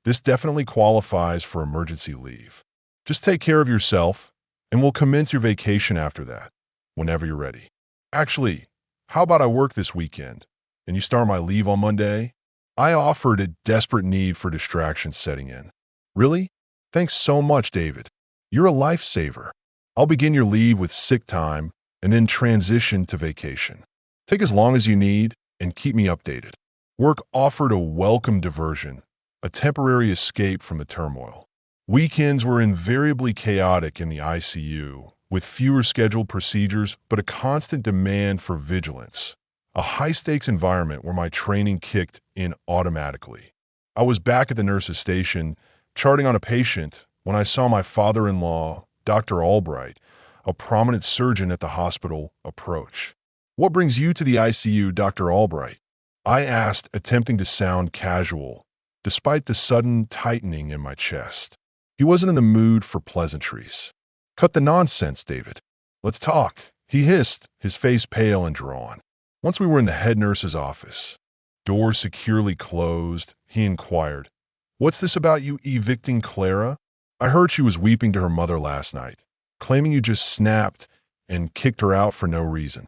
This definitely qualifies for emergency leave. Just take care of yourself, and we'll commence your vacation after that, whenever you're ready. Actually, how about I work this weekend, and you start my leave on Monday? I offered a desperate need for distraction setting in. Really? Thanks so much, David. You're a lifesaver. I'll begin your leave with sick time and then transition to vacation. Take as long as you need and keep me updated. Work offered a welcome diversion, a temporary escape from the turmoil. Weekends were invariably chaotic in the ICU, with fewer scheduled procedures but a constant demand for vigilance, a high-stakes environment where my training kicked in automatically. I was back at the nurse's station, charting on a patient, when I saw my father-in-law, Dr. Albright, a prominent surgeon at the hospital, approach. "What brings you to the ICU, Dr. Albright?" I asked, attempting to sound casual, despite the sudden tightening in my chest. He wasn't in the mood for pleasantries. "Cut the nonsense, David. Let's talk," he hissed, his face pale and drawn. Once we were in the head nurse's office, door securely closed, he inquired, "What's this about you evicting Clara? I heard she was weeping to her mother last night, claiming you just snapped and kicked her out for no reason."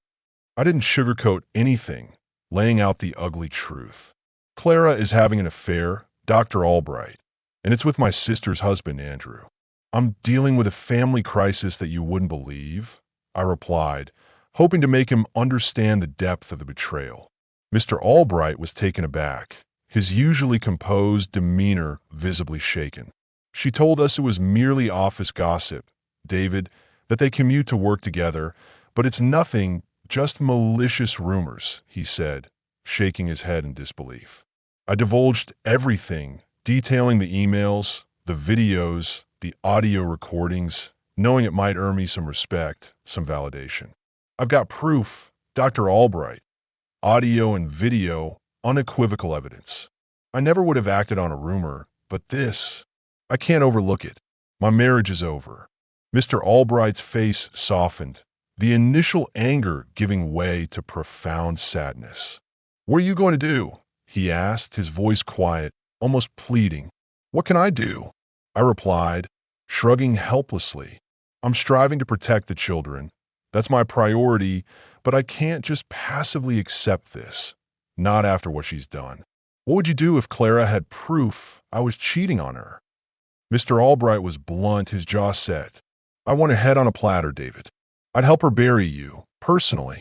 I didn't sugarcoat anything, laying out the ugly truth. "Clara is having an affair, Dr. Albright, and it's with my sister's husband, Andrew. I'm dealing with a family crisis that you wouldn't believe," I replied, hoping to make him understand the depth of the betrayal. Mr. Albright was taken aback, his usually composed demeanor visibly shaken. "She told us it was merely office gossip, David, that they commute to work together, but it's nothing, just malicious rumors," he said, shaking his head in disbelief. I divulged everything, detailing the emails, the videos, the audio recordings, knowing it might earn me some respect, some validation. "I've got proof, Dr. Albright. Audio and video, unequivocal evidence. I never would have acted on a rumor, but this, I can't overlook it. My marriage is over." Mr. Albright's face softened, the initial anger giving way to profound sadness. "What are you going to do?" he asked, his voice quiet, almost pleading. "What can I do?" I replied, shrugging helplessly. "I'm striving to protect the children. That's my priority, but I can't just passively accept this. Not after what she's done. What would you do if Clara had proof I was cheating on her?" Mr. Albright was blunt, his jaw set. "I want her head on a platter, David. I'd help her bury you, personally."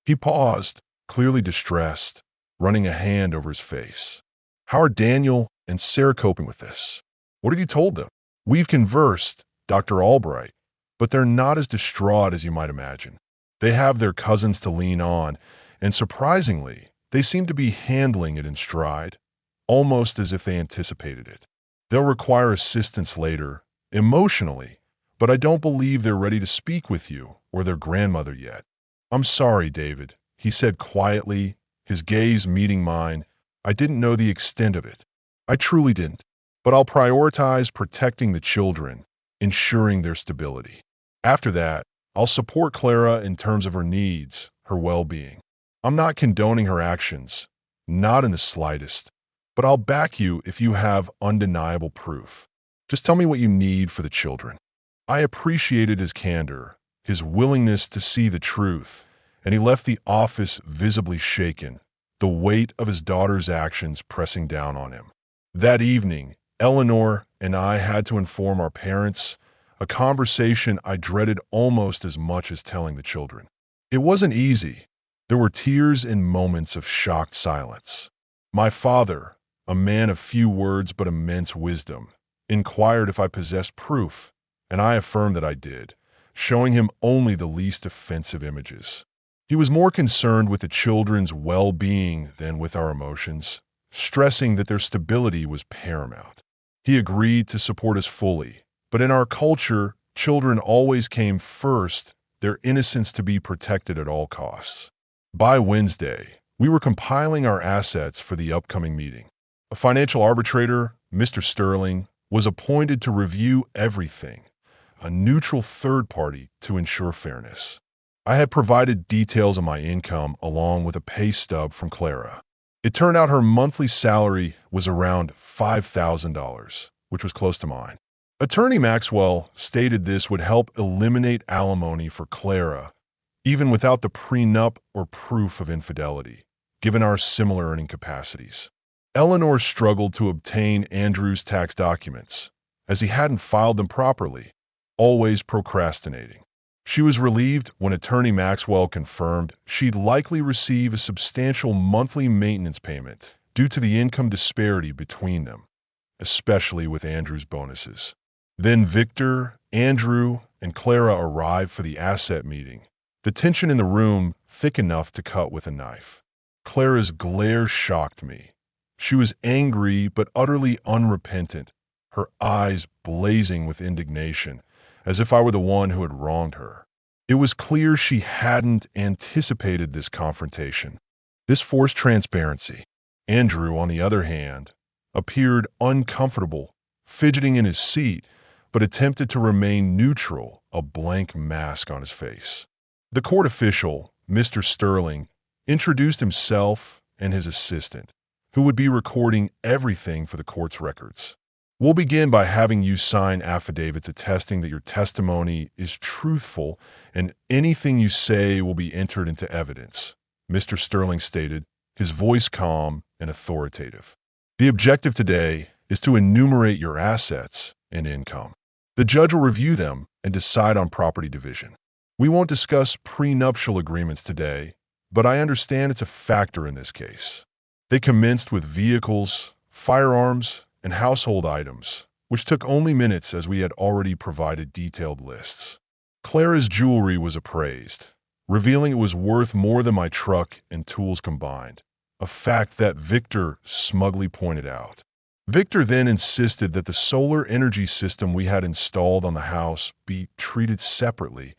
He paused, clearly distressed, running a hand over his face. "How are Daniel and Sarah coping with this? What have you told them?" "We've conversed, Dr. Albright, but they're not as distraught as you might imagine. They have their cousins to lean on, and surprisingly, they seem to be handling it in stride, almost as if they anticipated it. They'll require assistance later, emotionally, but I don't believe they're ready to speak with you or their grandmother yet." "I'm sorry, David," he said quietly, his gaze meeting mine. "I didn't know the extent of it. I truly didn't. But I'll prioritize protecting the children, ensuring their stability. After that, I'll support Clara in terms of her needs, her well-being." I'm not condoning her actions, not in the slightest, but I'll back you if you have undeniable proof. Just tell me what you need for the children." I appreciated his candor, his willingness to see the truth, and he left the office visibly shaken, the weight of his daughter's actions pressing down on him. That evening, Eleanor and I had to inform our parents, a conversation I dreaded almost as much as telling the children. It wasn't easy. There were tears and moments of shocked silence. My father, a man of few words but immense wisdom, inquired if I possessed proof, and I affirmed that I did, showing him only the least offensive images. He was more concerned with the children's well-being than with our emotions, stressing that their stability was paramount. He agreed to support us fully, but in our culture, children always came first, their innocence to be protected at all costs. By Wednesday, we were compiling our assets for the upcoming meeting. A financial arbitrator, Mr. Sterling, was appointed to review everything, a neutral third party to ensure fairness. I had provided details of my income along with a pay stub from Clara. It turned out her monthly salary was around $5,000, which was close to mine. Attorney Maxwell stated this would help eliminate alimony for Clara, even without the prenup or proof of infidelity, given our similar earning capacities. Eleanor struggled to obtain Andrew's tax documents, as he hadn't filed them properly, always procrastinating. She was relieved when Attorney Maxwell confirmed she'd likely receive a substantial monthly maintenance payment due to the income disparity between them, especially with Andrew's bonuses. Then Victor, Andrew, and Clara arrived for the asset meeting, the tension in the room thick enough to cut with a knife. Clara's glare shocked me. She was angry but utterly unrepentant, her eyes blazing with indignation, as if I were the one who had wronged her. It was clear she hadn't anticipated this confrontation, this forced transparency. Andrew, on the other hand, appeared uncomfortable, fidgeting in his seat, but attempted to remain neutral, a blank mask on his face. The court official, Mr. Sterling, introduced himself and his assistant, who would be recording everything for the court's records. "We'll begin by having you sign affidavits attesting that your testimony is truthful and anything you say will be entered into evidence," Mr. Sterling stated, his voice calm and authoritative. "The objective today is to enumerate your assets and income. The judge will review them and decide on property division. We won't discuss prenuptial agreements today, but I understand it's a factor in this case." They commenced with vehicles, firearms, and household items, which took only minutes as we had already provided detailed lists. Clara's jewelry was appraised, revealing it was worth more than my truck and tools combined, a fact that Victor smugly pointed out. Victor then insisted that the solar energy system we had installed on the house be treated separately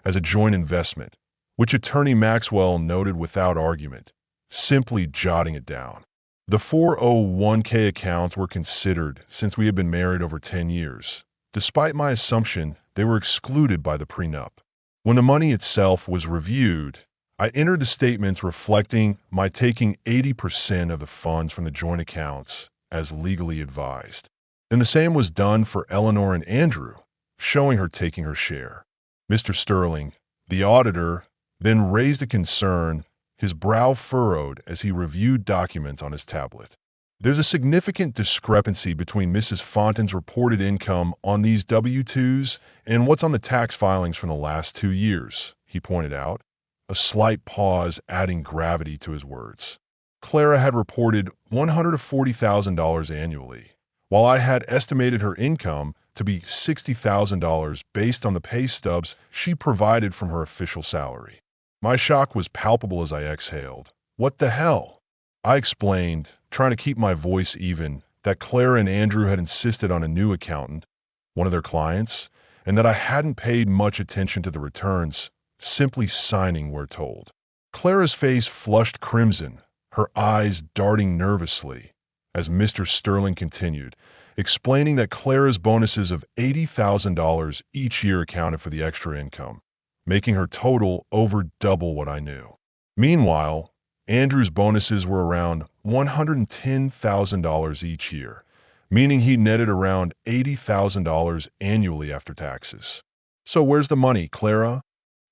as a joint investment, which Attorney Maxwell noted without argument, simply jotting it down. The 401k accounts were considered since we had been married over 10 years. Despite my assumption, they were excluded by the prenup. When the money itself was reviewed, I entered the statements reflecting my taking 80% of the funds from the joint accounts as legally advised. And the same was done for Eleanor and Andrew, showing her taking her share. Mr. Sterling, the auditor, then raised a concern, his brow furrowed as he reviewed documents on his tablet. "There's a significant discrepancy between Mrs. Fontane's reported income on these W-2s and what's on the tax filings from the last 2 years," he pointed out, a slight pause adding gravity to his words. Clara had reported $140,000 annually, while I had estimated her income to be $60,000 based on the pay stubs she provided from her official salary. My shock was palpable as I exhaled. "What the hell?" I explained, trying to keep my voice even, that Clara and Andrew had insisted on a new accountant, one of their clients, and that I hadn't paid much attention to the returns, simply signing where told. Clara's face flushed crimson, her eyes darting nervously, as Mr. Sterling continued, explaining that Clara's bonuses of $80,000 each year accounted for the extra income, making her total over double what I knew. Meanwhile, Andrew's bonuses were around $110,000 each year, meaning he netted around $80,000 annually after taxes. So where's the money, Clara?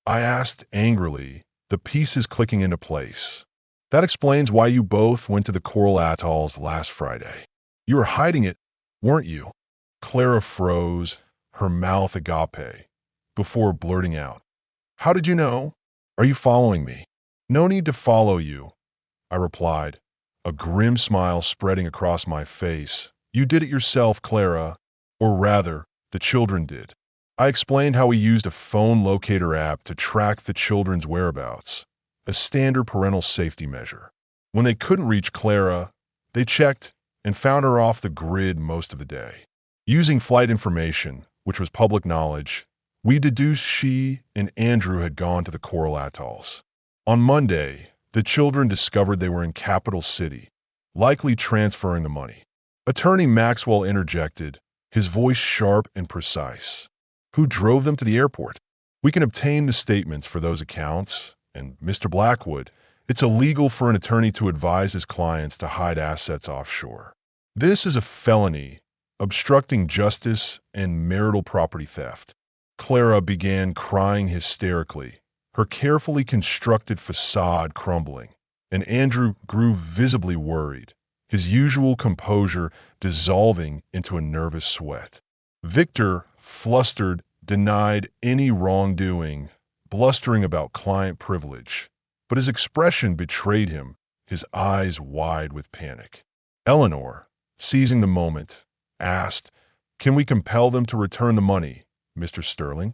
I asked angrily, the pieces clicking into place. That explains why you both went to the Coral Atolls last Friday. You were hiding it, weren't you? Clara froze, her mouth agape, before blurting out, "How did you know? Are you following me?" "No need to follow you," I replied, a grim smile spreading across my face. "You did it yourself, Clara. Or rather, the children did." I explained how we used a phone locator app to track the children's whereabouts, a standard parental safety measure. When they couldn't reach Clara, they checked and found her off the grid most of the day. Using flight information, which was public knowledge, we deduced she and Andrew had gone to the Coral Atolls. On Monday, the children discovered they were in Capital City, likely transferring the money. Attorney Maxwell interjected, his voice sharp and precise. "Who drove them to the airport? We can obtain the statements for those accounts, and Mr. Blackwood, it's illegal for an attorney to advise his clients to hide assets offshore. This is a felony, obstructing justice and marital property theft." Clara began crying hysterically, her carefully constructed facade crumbling, and Andrew grew visibly worried, his usual composure dissolving into a nervous sweat. Victor, flustered, denied any wrongdoing, blustering about client privilege, but his expression betrayed him, his eyes wide with panic. Eleanor, seizing the moment, asked, "Can we compel them to return the money, Mr. Sterling?"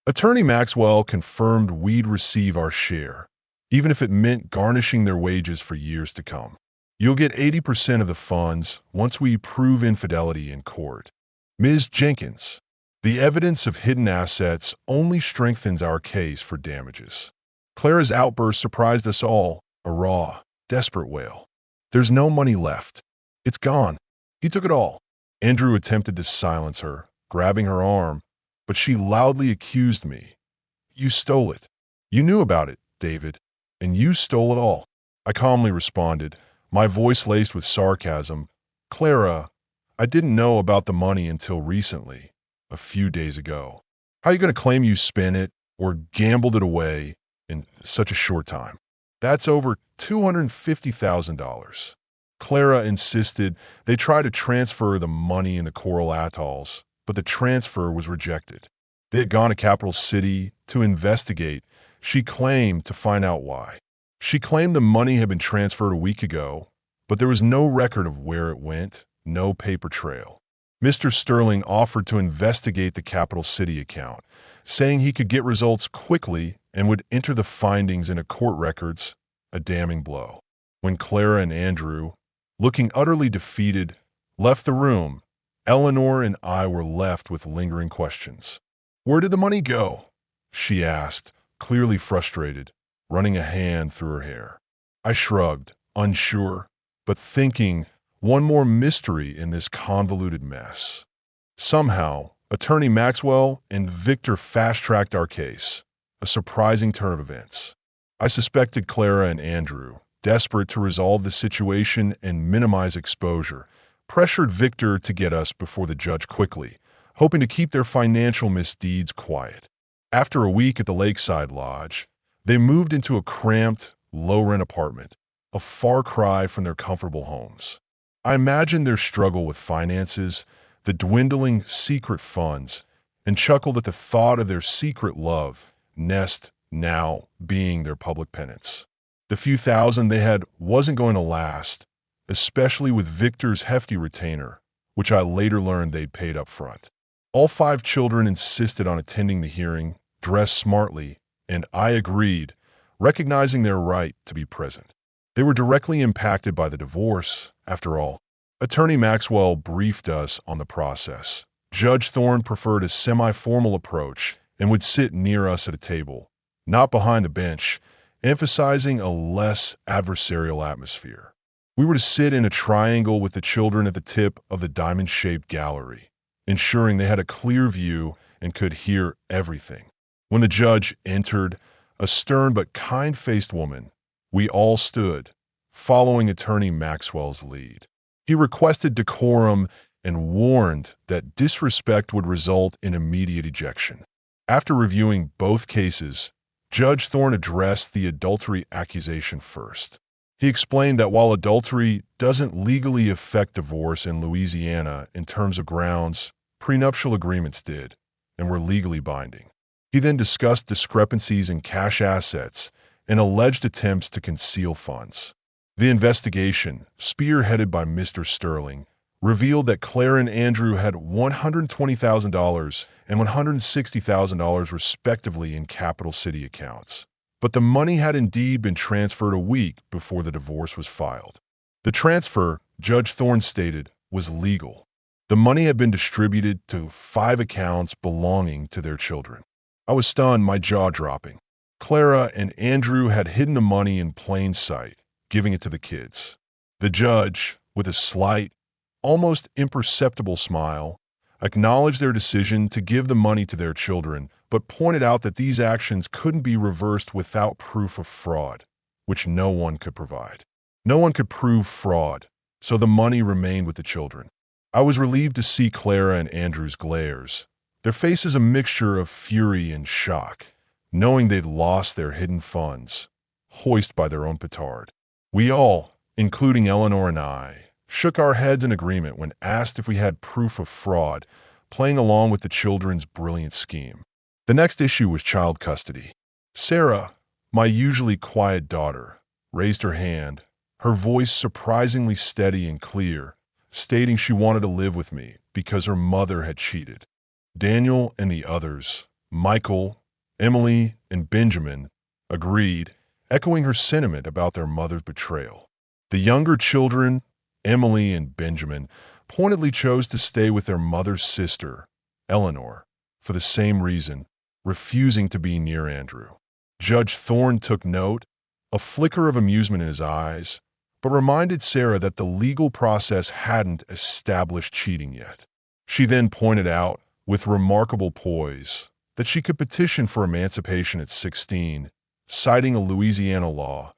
Attorney Maxwell confirmed we'd receive our share, even if it meant garnishing their wages for years to come. "You'll get 80% of the funds once we prove infidelity in court. Ms. Jenkins, the evidence of hidden assets only strengthens our case for damages." Clara's outburst surprised us all, a raw, desperate wail. "There's no money left. It's gone. He took it all." Andrew attempted to silence her, grabbing her arm, but she loudly accused me. "You stole it. You knew about it, David, and you stole it all." I calmly responded, my voice laced with sarcasm. "Clara, I didn't know about the money until recently, a few days ago. How are you going to claim you spent it or gambled it away in such a short time? That's over $250,000. Clara insisted they try to transfer the money in the Coral Atolls, but the transfer was rejected. They had gone to Capital City to investigate. She claimed to find out why. She claimed the money had been transferred a week ago, but there was no record of where it went, no paper trail. Mr. Sterling offered to investigate the Capital City account, saying he could get results quickly and would enter the findings in a court records, a damning blow. When Clara and Andrew, looking utterly defeated, left the room, Eleanor and I were left with lingering questions. "Where did the money go?" she asked, clearly frustrated, running a hand through her hair. I shrugged, unsure, but thinking, one more mystery in this convoluted mess. Somehow, Attorney Maxwell and Victor fast-tracked our case, a surprising turn of events. I suspected Clara and Andrew, desperate to resolve the situation and minimize exposure, pressured Victor to get us before the judge quickly, hoping to keep their financial misdeeds quiet. After a week at the Lakeside Lodge, they moved into a cramped, low-rent apartment, a far cry from their comfortable homes. I imagined their struggle with finances, the dwindling secret funds, and chuckled at the thought of their secret love, nest now being their public penance. The few thousand they had wasn't going to last, especially with Victor's hefty retainer, which I later learned they'd paid up front. All 5 children insisted on attending the hearing, dressed smartly, and I agreed, recognizing their right to be present. They were directly impacted by the divorce, after all. Attorney Maxwell briefed us on the process. Judge Thorne preferred a semi-formal approach and would sit near us at a table, not behind the bench, emphasizing a less adversarial atmosphere. We were to sit in a triangle with the children at the tip of the diamond-shaped gallery, ensuring they had a clear view and could hear everything. When the judge entered, a stern but kind-faced woman, We all stood, following Attorney Maxwell's lead. He requested decorum and warned that disrespect would result in immediate ejection. After reviewing both cases, Judge Thorne addressed the adultery accusation first. He explained that while adultery doesn't legally affect divorce in Louisiana in terms of grounds, prenuptial agreements did, and were legally binding. He then discussed discrepancies in cash assets and alleged attempts to conceal funds. The investigation, spearheaded by Mr. Sterling, revealed that Clara and Andrew had $120,000 and $160,000 respectively in capital city accounts. But the money had indeed been transferred a week before the divorce was filed. The transfer, Judge Thorne stated, was legal. The money had been distributed to 5 accounts belonging to their children. I was stunned, my jaw dropping. Clara and Andrew had hidden the money in plain sight, giving it to the kids. The judge, with a slight, almost imperceptible smile, acknowledged their decision to give the money to their children, but pointed out that these actions couldn't be reversed without proof of fraud, which no one could provide. No one could prove fraud, so the money remained with the children. I was relieved to see Clara and Andrew's glares, their faces a mixture of fury and shock, knowing they'd lost their hidden funds, hoisted by their own petard. We all, including Eleanor and I, shook our heads in agreement when asked if we had proof of fraud, playing along with the children's brilliant scheme. The next issue was child custody. Sarah, my usually quiet daughter, raised her hand, her voice surprisingly steady and clear, stating she wanted to live with me because her mother had cheated. Daniel and the others, Michael, Emily, and Benjamin, agreed, echoing her sentiment about their mother's betrayal. The younger children, Emily and Benjamin, pointedly chose to stay with their mother's sister, Eleanor, for the same reason, refusing to be near Andrew. Judge Thorne took note, a flicker of amusement in his eyes, but reminded Sarah that the legal process hadn't established cheating yet. She then pointed out, with remarkable poise, that she could petition for emancipation at 16, citing a Louisiana law,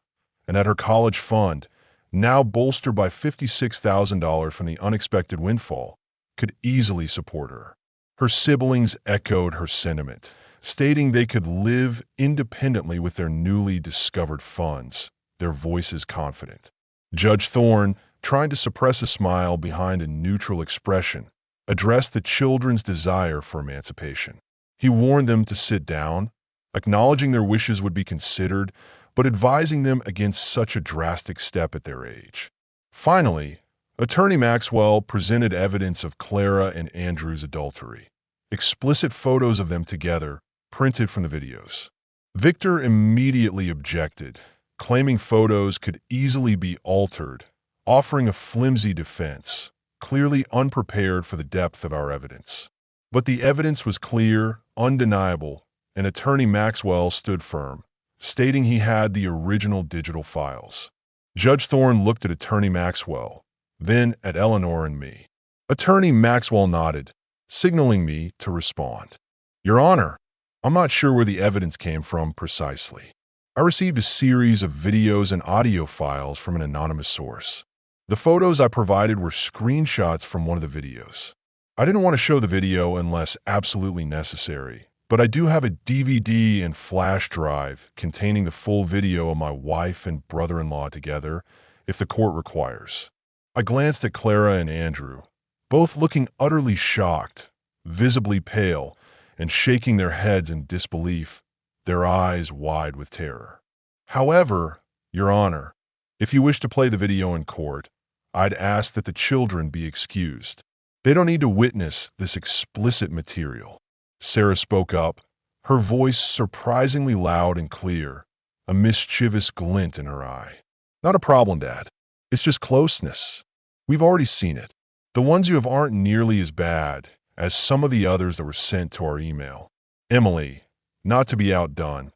and that her college fund, now bolstered by $56,000 from the unexpected windfall, could easily support her. Her siblings echoed her sentiment, stating they could live independently with their newly discovered funds, their voices confident. Judge Thorne, trying to suppress a smile behind a neutral expression, addressed the children's desire for emancipation. He warned them to sit down, acknowledging their wishes would be considered, but advising them against such a drastic step at their age. Finally, Attorney Maxwell presented evidence of Clara and Andrew's adultery, explicit photos of them together, printed from the videos. Victor immediately objected, claiming photos could easily be altered, offering a flimsy defense, clearly unprepared for the depth of our evidence. But the evidence was clear, undeniable, and Attorney Maxwell stood firm, stating he had the original digital files. Judge Thorne looked at Attorney Maxwell, then at Eleanor and me. Attorney Maxwell nodded, signaling me to respond. Your Honor, I'm not sure where the evidence came from precisely. I received a series of videos and audio files from an anonymous source. The photos I provided were screenshots from one of the videos. I didn't want to show the video unless absolutely necessary, but I do have a DVD and flash drive containing the full video of my wife and brother-in-law together, if the court requires. I glanced at Clara and Andrew, both looking utterly shocked, visibly pale, and shaking their heads in disbelief, their eyes wide with terror. However, Your Honor, if you wish to play the video in court, I'd ask that the children be excused. They don't need to witness this explicit material. Sarah spoke up, her voice surprisingly loud and clear, a mischievous glint in her eye. Not a problem, Dad. It's just closeness. We've already seen it. The ones you have aren't nearly as bad as some of the others that were sent to our email. Emily, not to be outdone,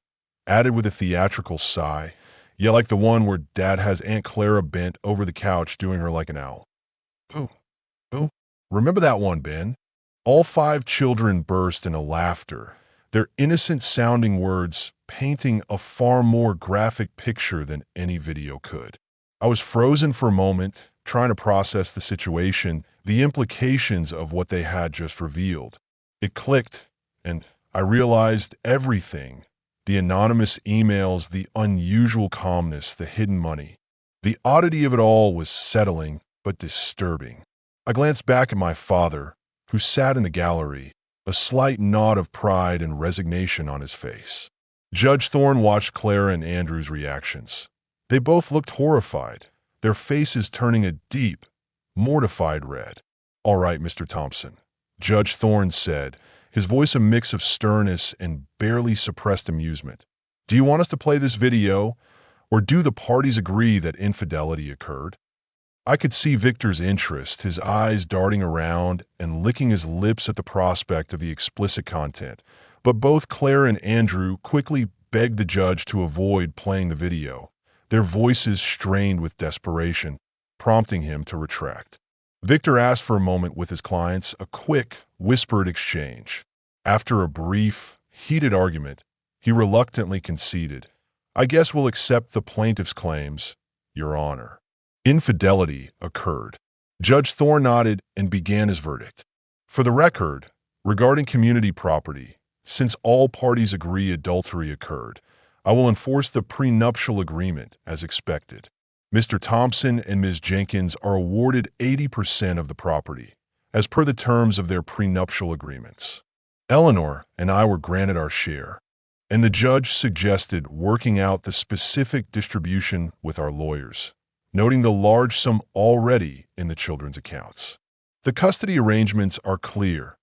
added with a theatrical sigh, yeah, like the one where Dad has Aunt Clara bent over the couch doing her like an owl. Oh, remember that one, Ben? All 5 children burst into laughter, their innocent-sounding words painting a far more graphic picture than any video could. I was frozen for a moment, trying to process the situation, the implications of what they had just revealed. It clicked, and I realized everything. The anonymous emails, the unusual calmness, the hidden money. The oddity of it all was settling, but disturbing. I glanced back at my father, who sat in the gallery, a slight nod of pride and resignation on his face. Judge Thorne watched Clara and Andrew's reactions. They both looked horrified, their faces turning a deep, mortified red. "All right, Mr. Thompson," Judge Thorne said, his voice a mix of sternness and barely suppressed amusement. "Do you want us to play this video, or do the parties agree that infidelity occurred?" I could see Victor's interest, his eyes darting around and licking his lips at the prospect of the explicit content, but both Claire and Andrew quickly begged the judge to avoid playing the video, their voices strained with desperation, prompting him to retract. Victor asked for a moment with his clients, a quick, whispered exchange. After a brief, heated argument, he reluctantly conceded, "I guess we'll accept the plaintiff's claims, Your Honor." Infidelity occurred. Judge Thorne nodded and began his verdict. "For the record, regarding community property, since all parties agree adultery occurred, I will enforce the prenuptial agreement as expected. Mr. Thompson and Ms. Jenkins are awarded 80% of the property, as per the terms of their prenuptial agreements. Eleanor and I were granted our share, and the judge suggested working out the specific distribution with our lawyers, noting the large sum already in the children's accounts. The custody arrangements are clear.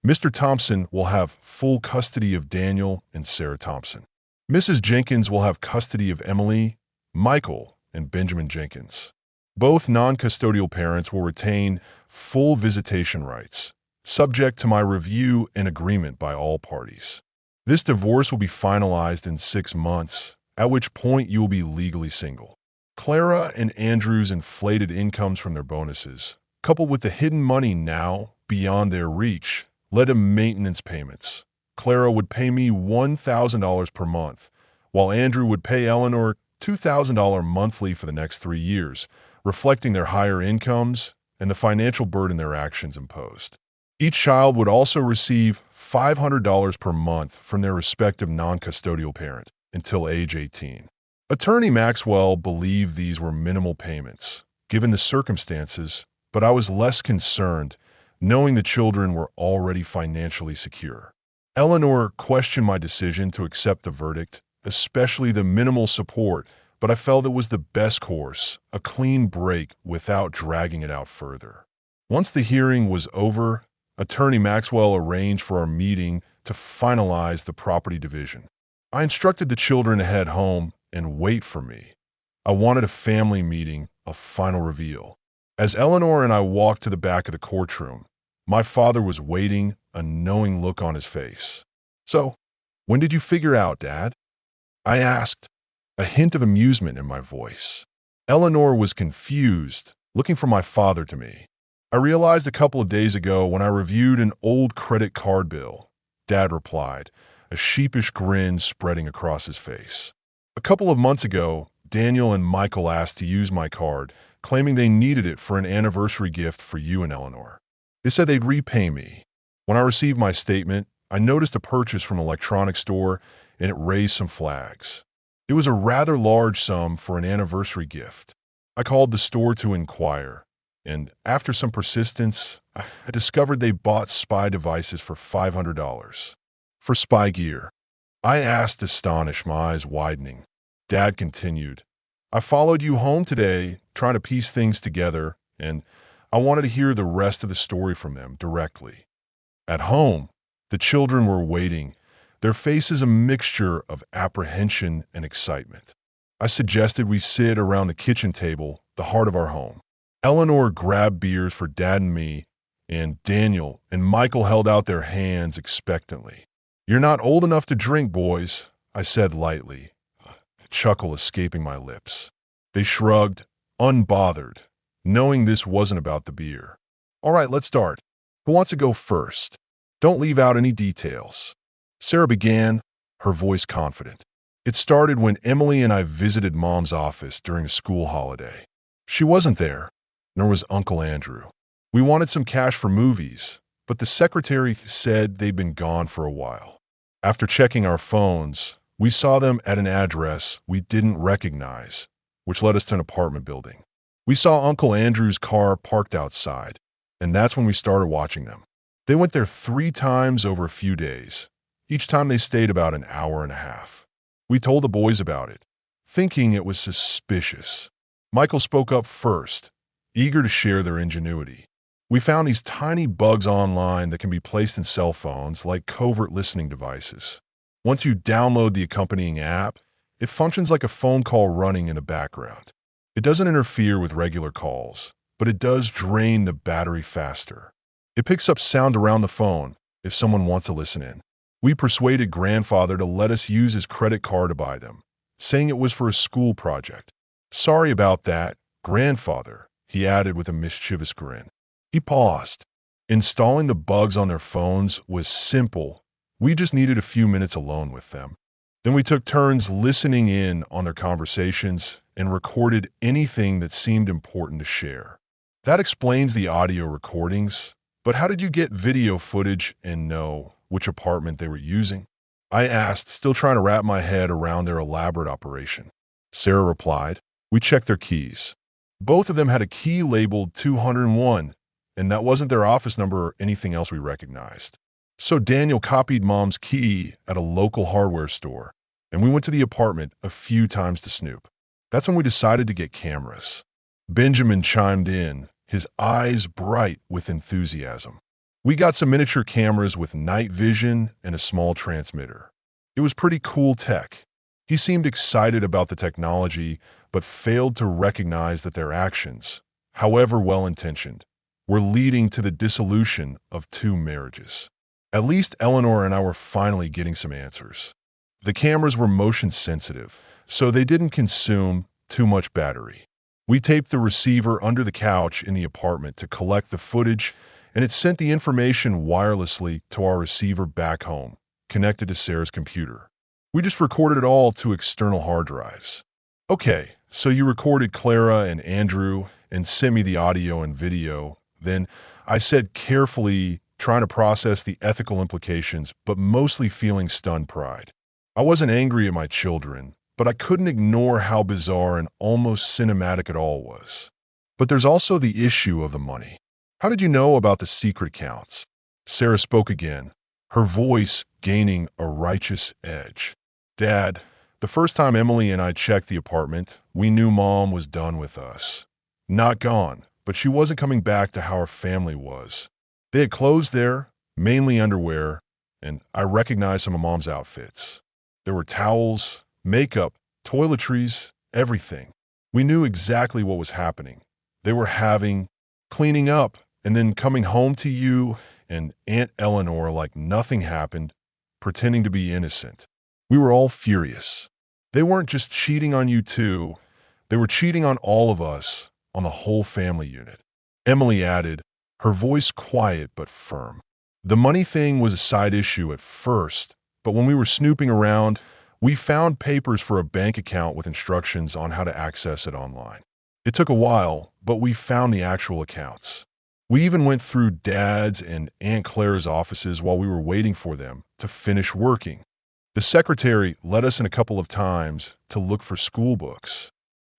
Mr. Thompson will have full custody of Daniel and Sarah Thompson. Mrs. Jenkins will have custody of Emily, Michael, and Benjamin Jenkins. Both non-custodial parents will retain full visitation rights, subject to my review and agreement by all parties. This divorce will be finalized in 6 months, at which point you will be legally single. Clara and Andrew's inflated incomes from their bonuses, coupled with the hidden money now beyond their reach, led to maintenance payments. Clara would pay me $1,000 per month, while Andrew would pay Eleanor $2,000 monthly for the next 3 years, reflecting their higher incomes and the financial burden their actions imposed. Each child would also receive $500 per month from their respective non-custodial parent until age 18. Attorney Maxwell believed these were minimal payments, given the circumstances, but I was less concerned, knowing the children were already financially secure. Eleanor questioned my decision to accept the verdict, especially the minimal support, but I felt it was the best course, a clean break without dragging it out further. Once the hearing was over, Attorney Maxwell arranged for our meeting to finalize the property division. I instructed the children to head home and wait for me. I wanted a family meeting, a final reveal. As Eleanor and I walked to the back of the courtroom, my father was waiting, a knowing look on his face. "So, when did you figure out, Dad?" I asked, a hint of amusement in my voice. Eleanor was confused, looking from my father to me. "I realized a couple of days ago when I reviewed an old credit card bill," Dad replied, a sheepish grin spreading across his face. "A couple of months ago, Daniel and Michael asked to use my card, claiming they needed it for an anniversary gift for you and Eleanor. They said they'd repay me. When I received my statement, I noticed a purchase from an electronics store, and it raised some flags. It was a rather large sum for an anniversary gift. I called the store to inquire, and after some persistence, I discovered they bought spy devices for $500. For spy gear. I asked, astonished, my eyes widening. Dad continued, "I followed you home today, trying to piece things together, and I wanted to hear the rest of the story from them directly." At home, the children were waiting, their faces a mixture of apprehension and excitement. I suggested we sit around the kitchen table, the heart of our home. Eleanor grabbed beers for Dad and me, and Daniel and Michael held out their hands expectantly. "You're not old enough to drink, boys," I said lightly, a chuckle escaping my lips. They shrugged, unbothered, knowing this wasn't about the beer. "All right, let's start. Who wants to go first? Don't leave out any details." Sarah began, her voice confident. It started when Emily and I visited Mom's office during a school holiday. She wasn't there, nor was Uncle Andrew. We wanted some cash for movies, but the secretary said they'd been gone for a while. After checking our phones, we saw them at an address we didn't recognize, which led us to an apartment building. We saw Uncle Andrew's car parked outside, and that's when we started watching them. They went there 3 times over a few days. Each time they stayed about an hour and a half. We told the boys about it, thinking it was suspicious. Michael spoke up first, eager to share their ingenuity. We found these tiny bugs online that can be placed in cell phones like covert listening devices. Once you download the accompanying app, it functions like a phone call running in the background. It doesn't interfere with regular calls, but it does drain the battery faster. It picks up sound around the phone if someone wants to listen in. We persuaded grandfather to let us use his credit card to buy them, saying it was for a school project. Sorry about that, grandfather, he added with a mischievous grin. He paused. Installing the bugs on their phones was simple. We just needed a few minutes alone with them. Then we took turns listening in on their conversations and recorded anything that seemed important to share. That explains the audio recordings, but how did you get video footage and know which apartment they were using? I asked, still trying to wrap my head around their elaborate operation. Sarah replied, we checked their keys. Both of them had a key labeled 201, and that wasn't their office number or anything else we recognized. So Daniel copied Mom's key at a local hardware store, and we went to the apartment a few times to snoop. That's when we decided to get cameras. Benjamin chimed in, his eyes bright with enthusiasm. We got some miniature cameras with night vision and a small transmitter. It was pretty cool tech. He seemed excited about the technology, but failed to recognize that their actions, however well-intentioned, were leading to the dissolution of 2 marriages. At least Eleanor and I were finally getting some answers. The cameras were motion sensitive, so they didn't consume too much battery. We taped the receiver under the couch in the apartment to collect the footage, and it sent the information wirelessly to our receiver back home, connected to Sarah's computer. We just recorded it all to external hard drives. Okay, so you recorded Clara and Andrew and sent me the audio and video. Then I said carefully, trying to process the ethical implications, but mostly feeling stunned pride. I wasn't angry at my children, but I couldn't ignore how bizarre and almost cinematic it all was. But there's also the issue of the money. How did you know about the secret accounts? Sarah spoke again, her voice gaining a righteous edge. Dad, the first time Emily and I checked the apartment, we knew Mom was done with us. Not gone, but she wasn't coming back to how our family was. They had clothes there, mainly underwear, and I recognized some of Mom's outfits. There were towels, makeup, toiletries, everything. We knew exactly what was happening. They were cleaning up, and then coming home to you and Aunt Eleanor like nothing happened, pretending to be innocent. We were all furious. They weren't just cheating on you two, they were cheating on all of us, on the whole family unit. Emily added, her voice quiet but firm. The money thing was a side issue at first, but when we were snooping around, we found papers for a bank account with instructions on how to access it online. It took a while, but we found the actual accounts. We even went through Dad's and Aunt Clara's offices while we were waiting for them to finish working. The secretary led us in a couple of times to look for school books.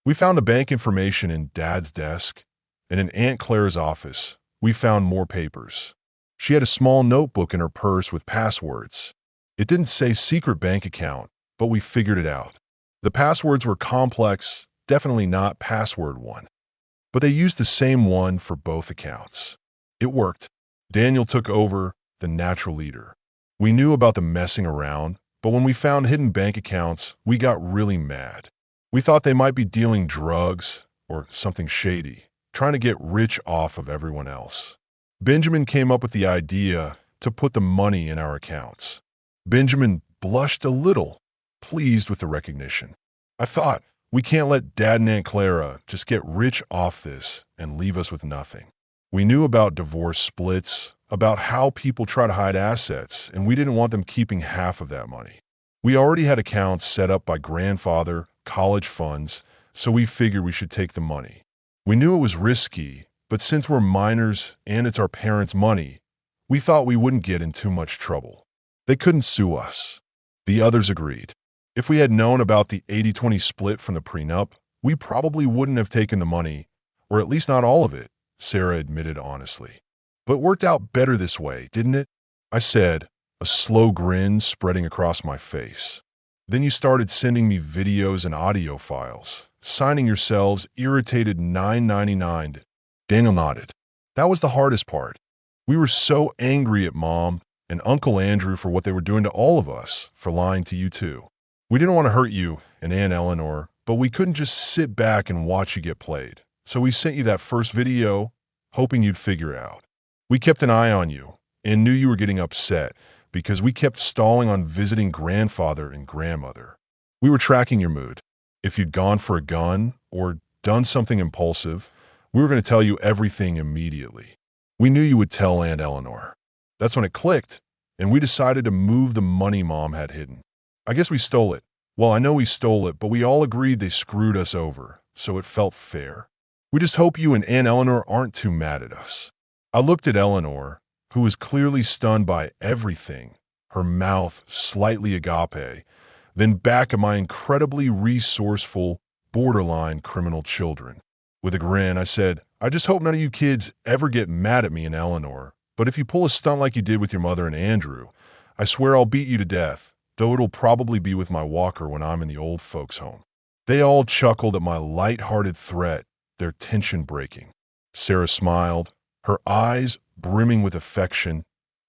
We found the bank information in Dad's desk, and in Aunt Clara's office, we found more papers. She had a small notebook in her purse with passwords. It didn't say secret bank account, but we figured it out. The passwords were complex, definitely not password one. But they used the same one for both accounts. It worked. Daniel took over, the natural leader. We knew about the messing around, but when we found hidden bank accounts, we got really mad. We thought they might be dealing drugs or something shady, trying to get rich off of everyone else. Benjamin came up with the idea to put the money in our accounts. Benjamin blushed a little, pleased with the recognition. I thought, we can't let Dad and Aunt Clara just get rich off this and leave us with nothing. We knew about divorce splits, about how people try to hide assets, and we didn't want them keeping half of that money. We already had accounts set up by grandfather, college funds, so we figured we should take the money. We knew it was risky, but since we're minors and it's our parents' money, we thought we wouldn't get in too much trouble. They couldn't sue us. The others agreed. If we had known about the 80-20 split from the prenup, we probably wouldn't have taken the money, or at least not all of it, Sarah admitted honestly. But it worked out better this way, didn't it? I said, a slow grin spreading across my face. Then you started sending me videos and audio files, signing yourselves irritated $9.99. Daniel nodded. That was the hardest part. We were so angry at Mom and Uncle Andrew for what they were doing to all of us, for lying to you too. We didn't want to hurt you and Aunt Eleanor, but we couldn't just sit back and watch you get played. So we sent you that first video, hoping you'd figure it out. We kept an eye on you and knew you were getting upset because we kept stalling on visiting grandfather and grandmother. We were tracking your mood. If you'd gone for a gun or done something impulsive, we were going to tell you everything immediately. We knew you would tell Aunt Eleanor. That's when it clicked, and we decided to move the money Mom had hidden. I guess we stole it. Well, I know we stole it, but we all agreed they screwed us over, so it felt fair. We just hope you and Aunt Eleanor aren't too mad at us. I looked at Eleanor, who was clearly stunned by everything, her mouth slightly agape, then back at my incredibly resourceful, borderline criminal children. With a grin, I said, I just hope none of you kids ever get mad at me and Eleanor, but if you pull a stunt like you did with your mother and Andrew, I swear I'll beat you to death, though it'll probably be with my walker when I'm in the old folks' home. They all chuckled at my light-hearted threat, their tension breaking. Sarah smiled, her eyes brimming with affection,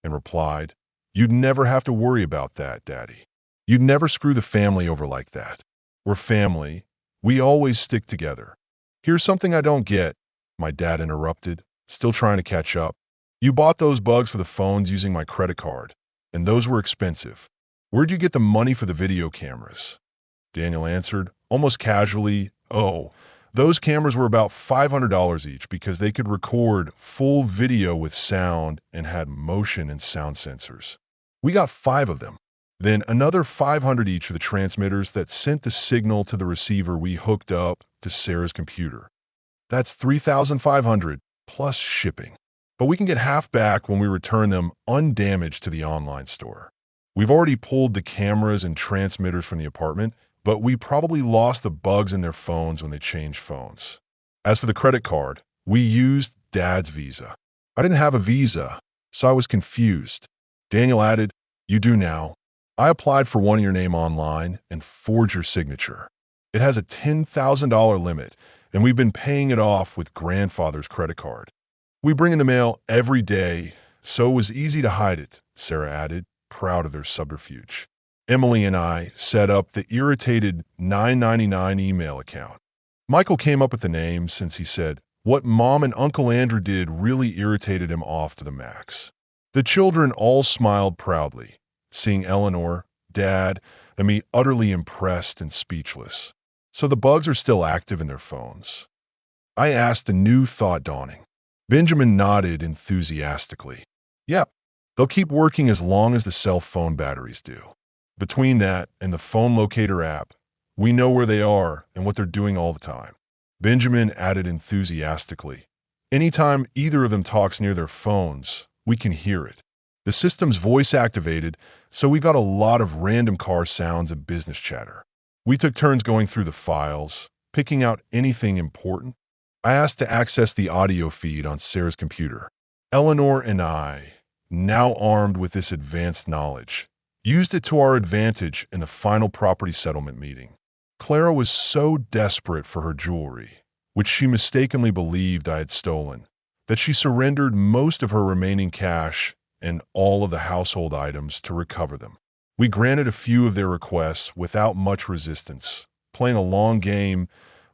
and replied, You'd never have to worry about that, Daddy. You'd never screw the family over like that. We're family. We always stick together. Here's something I don't get, my dad interrupted, still trying to catch up. You bought those bugs for the phones using my credit card, and those were expensive. Where'd you get the money for the video cameras? Daniel answered, almost casually, Oh, those cameras were about $500 each because they could record full video with sound and had motion and sound sensors. We got 5 of them. Then another $500 each for the transmitters that sent the signal to the receiver we hooked up to Sarah's computer. That's $3,500 plus shipping. But we can get half back when we return them undamaged to the online store. We've already pulled the cameras and transmitters from the apartment, but we probably lost the bugs in their phones when they changed phones. As for the credit card, we used Dad's Visa. I didn't have a Visa, so I was confused. Daniel added, You do now. I applied for one in your name online and forged your signature. It has a $10,000 limit, and we've been paying it off with grandfather's credit card. We bring in the mail every day, so it was easy to hide it, Sarah added, proud of their subterfuge. Emily and I set up the irritated $9.99 email account. Michael came up with the name since he said what Mom and Uncle Andrew did really irritated him off to the max. The children all smiled proudly, seeing Eleanor, Dad, and me utterly impressed and speechless. So the bugs are still active in their phones. I asked, a new thought dawning. Benjamin nodded enthusiastically. Yep, they'll keep working as long as the cell phone batteries do. Between that and the phone locator app, we know where they are and what they're doing all the time. Benjamin added enthusiastically. Anytime either of them talks near their phones, we can hear it. The system's voice activated, so we got a lot of random car sounds and business chatter. We took turns going through the files, picking out anything important. I asked to access the audio feed on Sarah's computer. Eleanor and I, now armed with this advanced knowledge, used it to our advantage in the final property settlement meeting. Clara was so desperate for her jewelry, which she mistakenly believed I had stolen, that she surrendered most of her remaining cash and all of the household items to recover them. We granted a few of their requests without much resistance, playing a long game,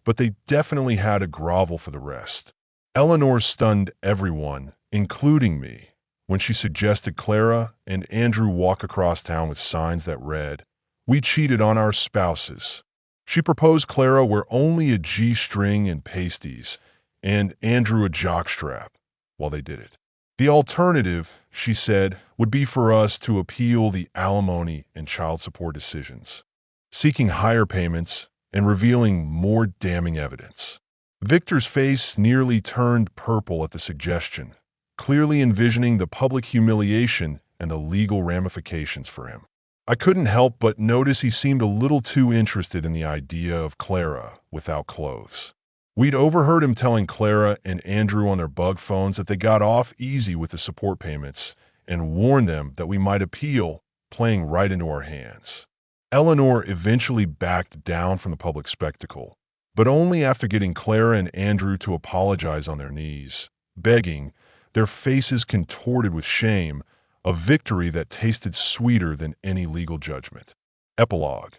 but they definitely had to grovel for the rest. Eleanor stunned everyone, including me, when she suggested Clara and Andrew walk across town with signs that read, "We cheated on our spouses." She proposed Clara wear only a G-string and pasties, and Andrew a jockstrap while they did it. The alternative, she said, would be for us to appeal the alimony and child support decisions, seeking higher payments and revealing more damning evidence. Victor's face nearly turned purple at the suggestion, clearly envisioning the public humiliation and the legal ramifications for him. I couldn't help but notice he seemed a little too interested in the idea of Clara without clothes. We'd overheard him telling Clara and Andrew on their bug phones that they got off easy with the support payments and warned them that we might appeal, playing right into our hands. Eleanor eventually backed down from the public spectacle, but only after getting Clara and Andrew to apologize on their knees, begging, their faces contorted with shame, a victory that tasted sweeter than any legal judgment. Epilogue.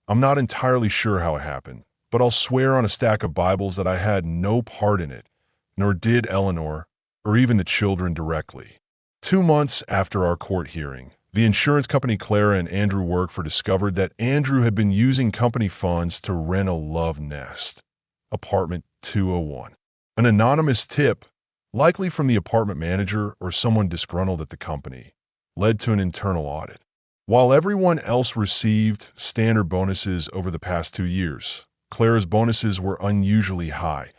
I'm not entirely sure how it happened, but I'll swear on a stack of Bibles that I had no part in it, nor did Eleanor, or even the children directly. 2 months after our court hearing, the insurance company Clara and Andrew worked for discovered that Andrew had been using company funds to rent a love nest, apartment 201. An anonymous tip, likely from the apartment manager or someone disgruntled at the company, led to an internal audit. While everyone else received standard bonuses over the past 2 years, Clara's bonuses were unusually high,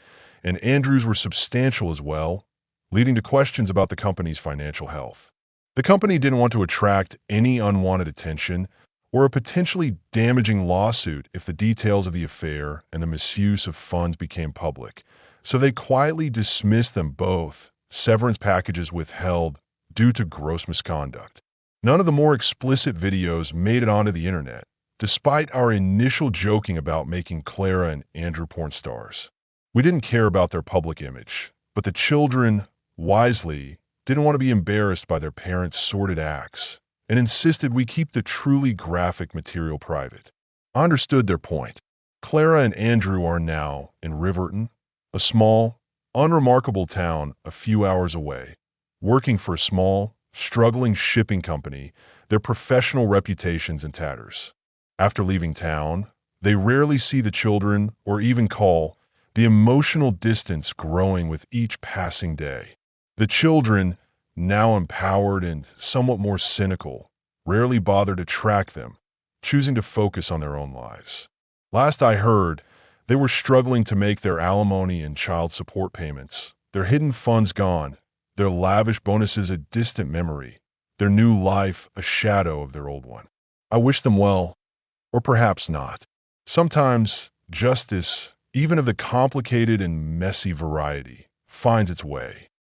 and Andrew's were substantial as well, leading to questions about the company's financial health. The company didn't want to attract any unwanted attention or a potentially damaging lawsuit if the details of the affair and the misuse of funds became public, so they quietly dismissed them both, severance packages withheld due to gross misconduct. None of the more explicit videos made it onto the internet, despite our initial joking about making Clara and Andrew porn stars. We didn't care about their public image, but the children, wisely, didn't want to be embarrassed by their parents' sordid acts and insisted we keep the truly graphic material private. I understood their point. Clara and Andrew are now in Riverton, a small, unremarkable town a few hours away, working for a small, struggling shipping company, their professional reputations in tatters. After leaving town, they rarely see the children or even call, the emotional distance growing with each passing day. The children, now empowered and somewhat more cynical, rarely bother to track them, choosing to focus on their own lives. Last I heard, they were struggling to make their alimony and child support payments, their hidden funds gone, their lavish bonuses a distant memory, their new life a shadow of their old one. I wish them well, or perhaps not. Sometimes justice, even of the complicated and messy variety, finds its way.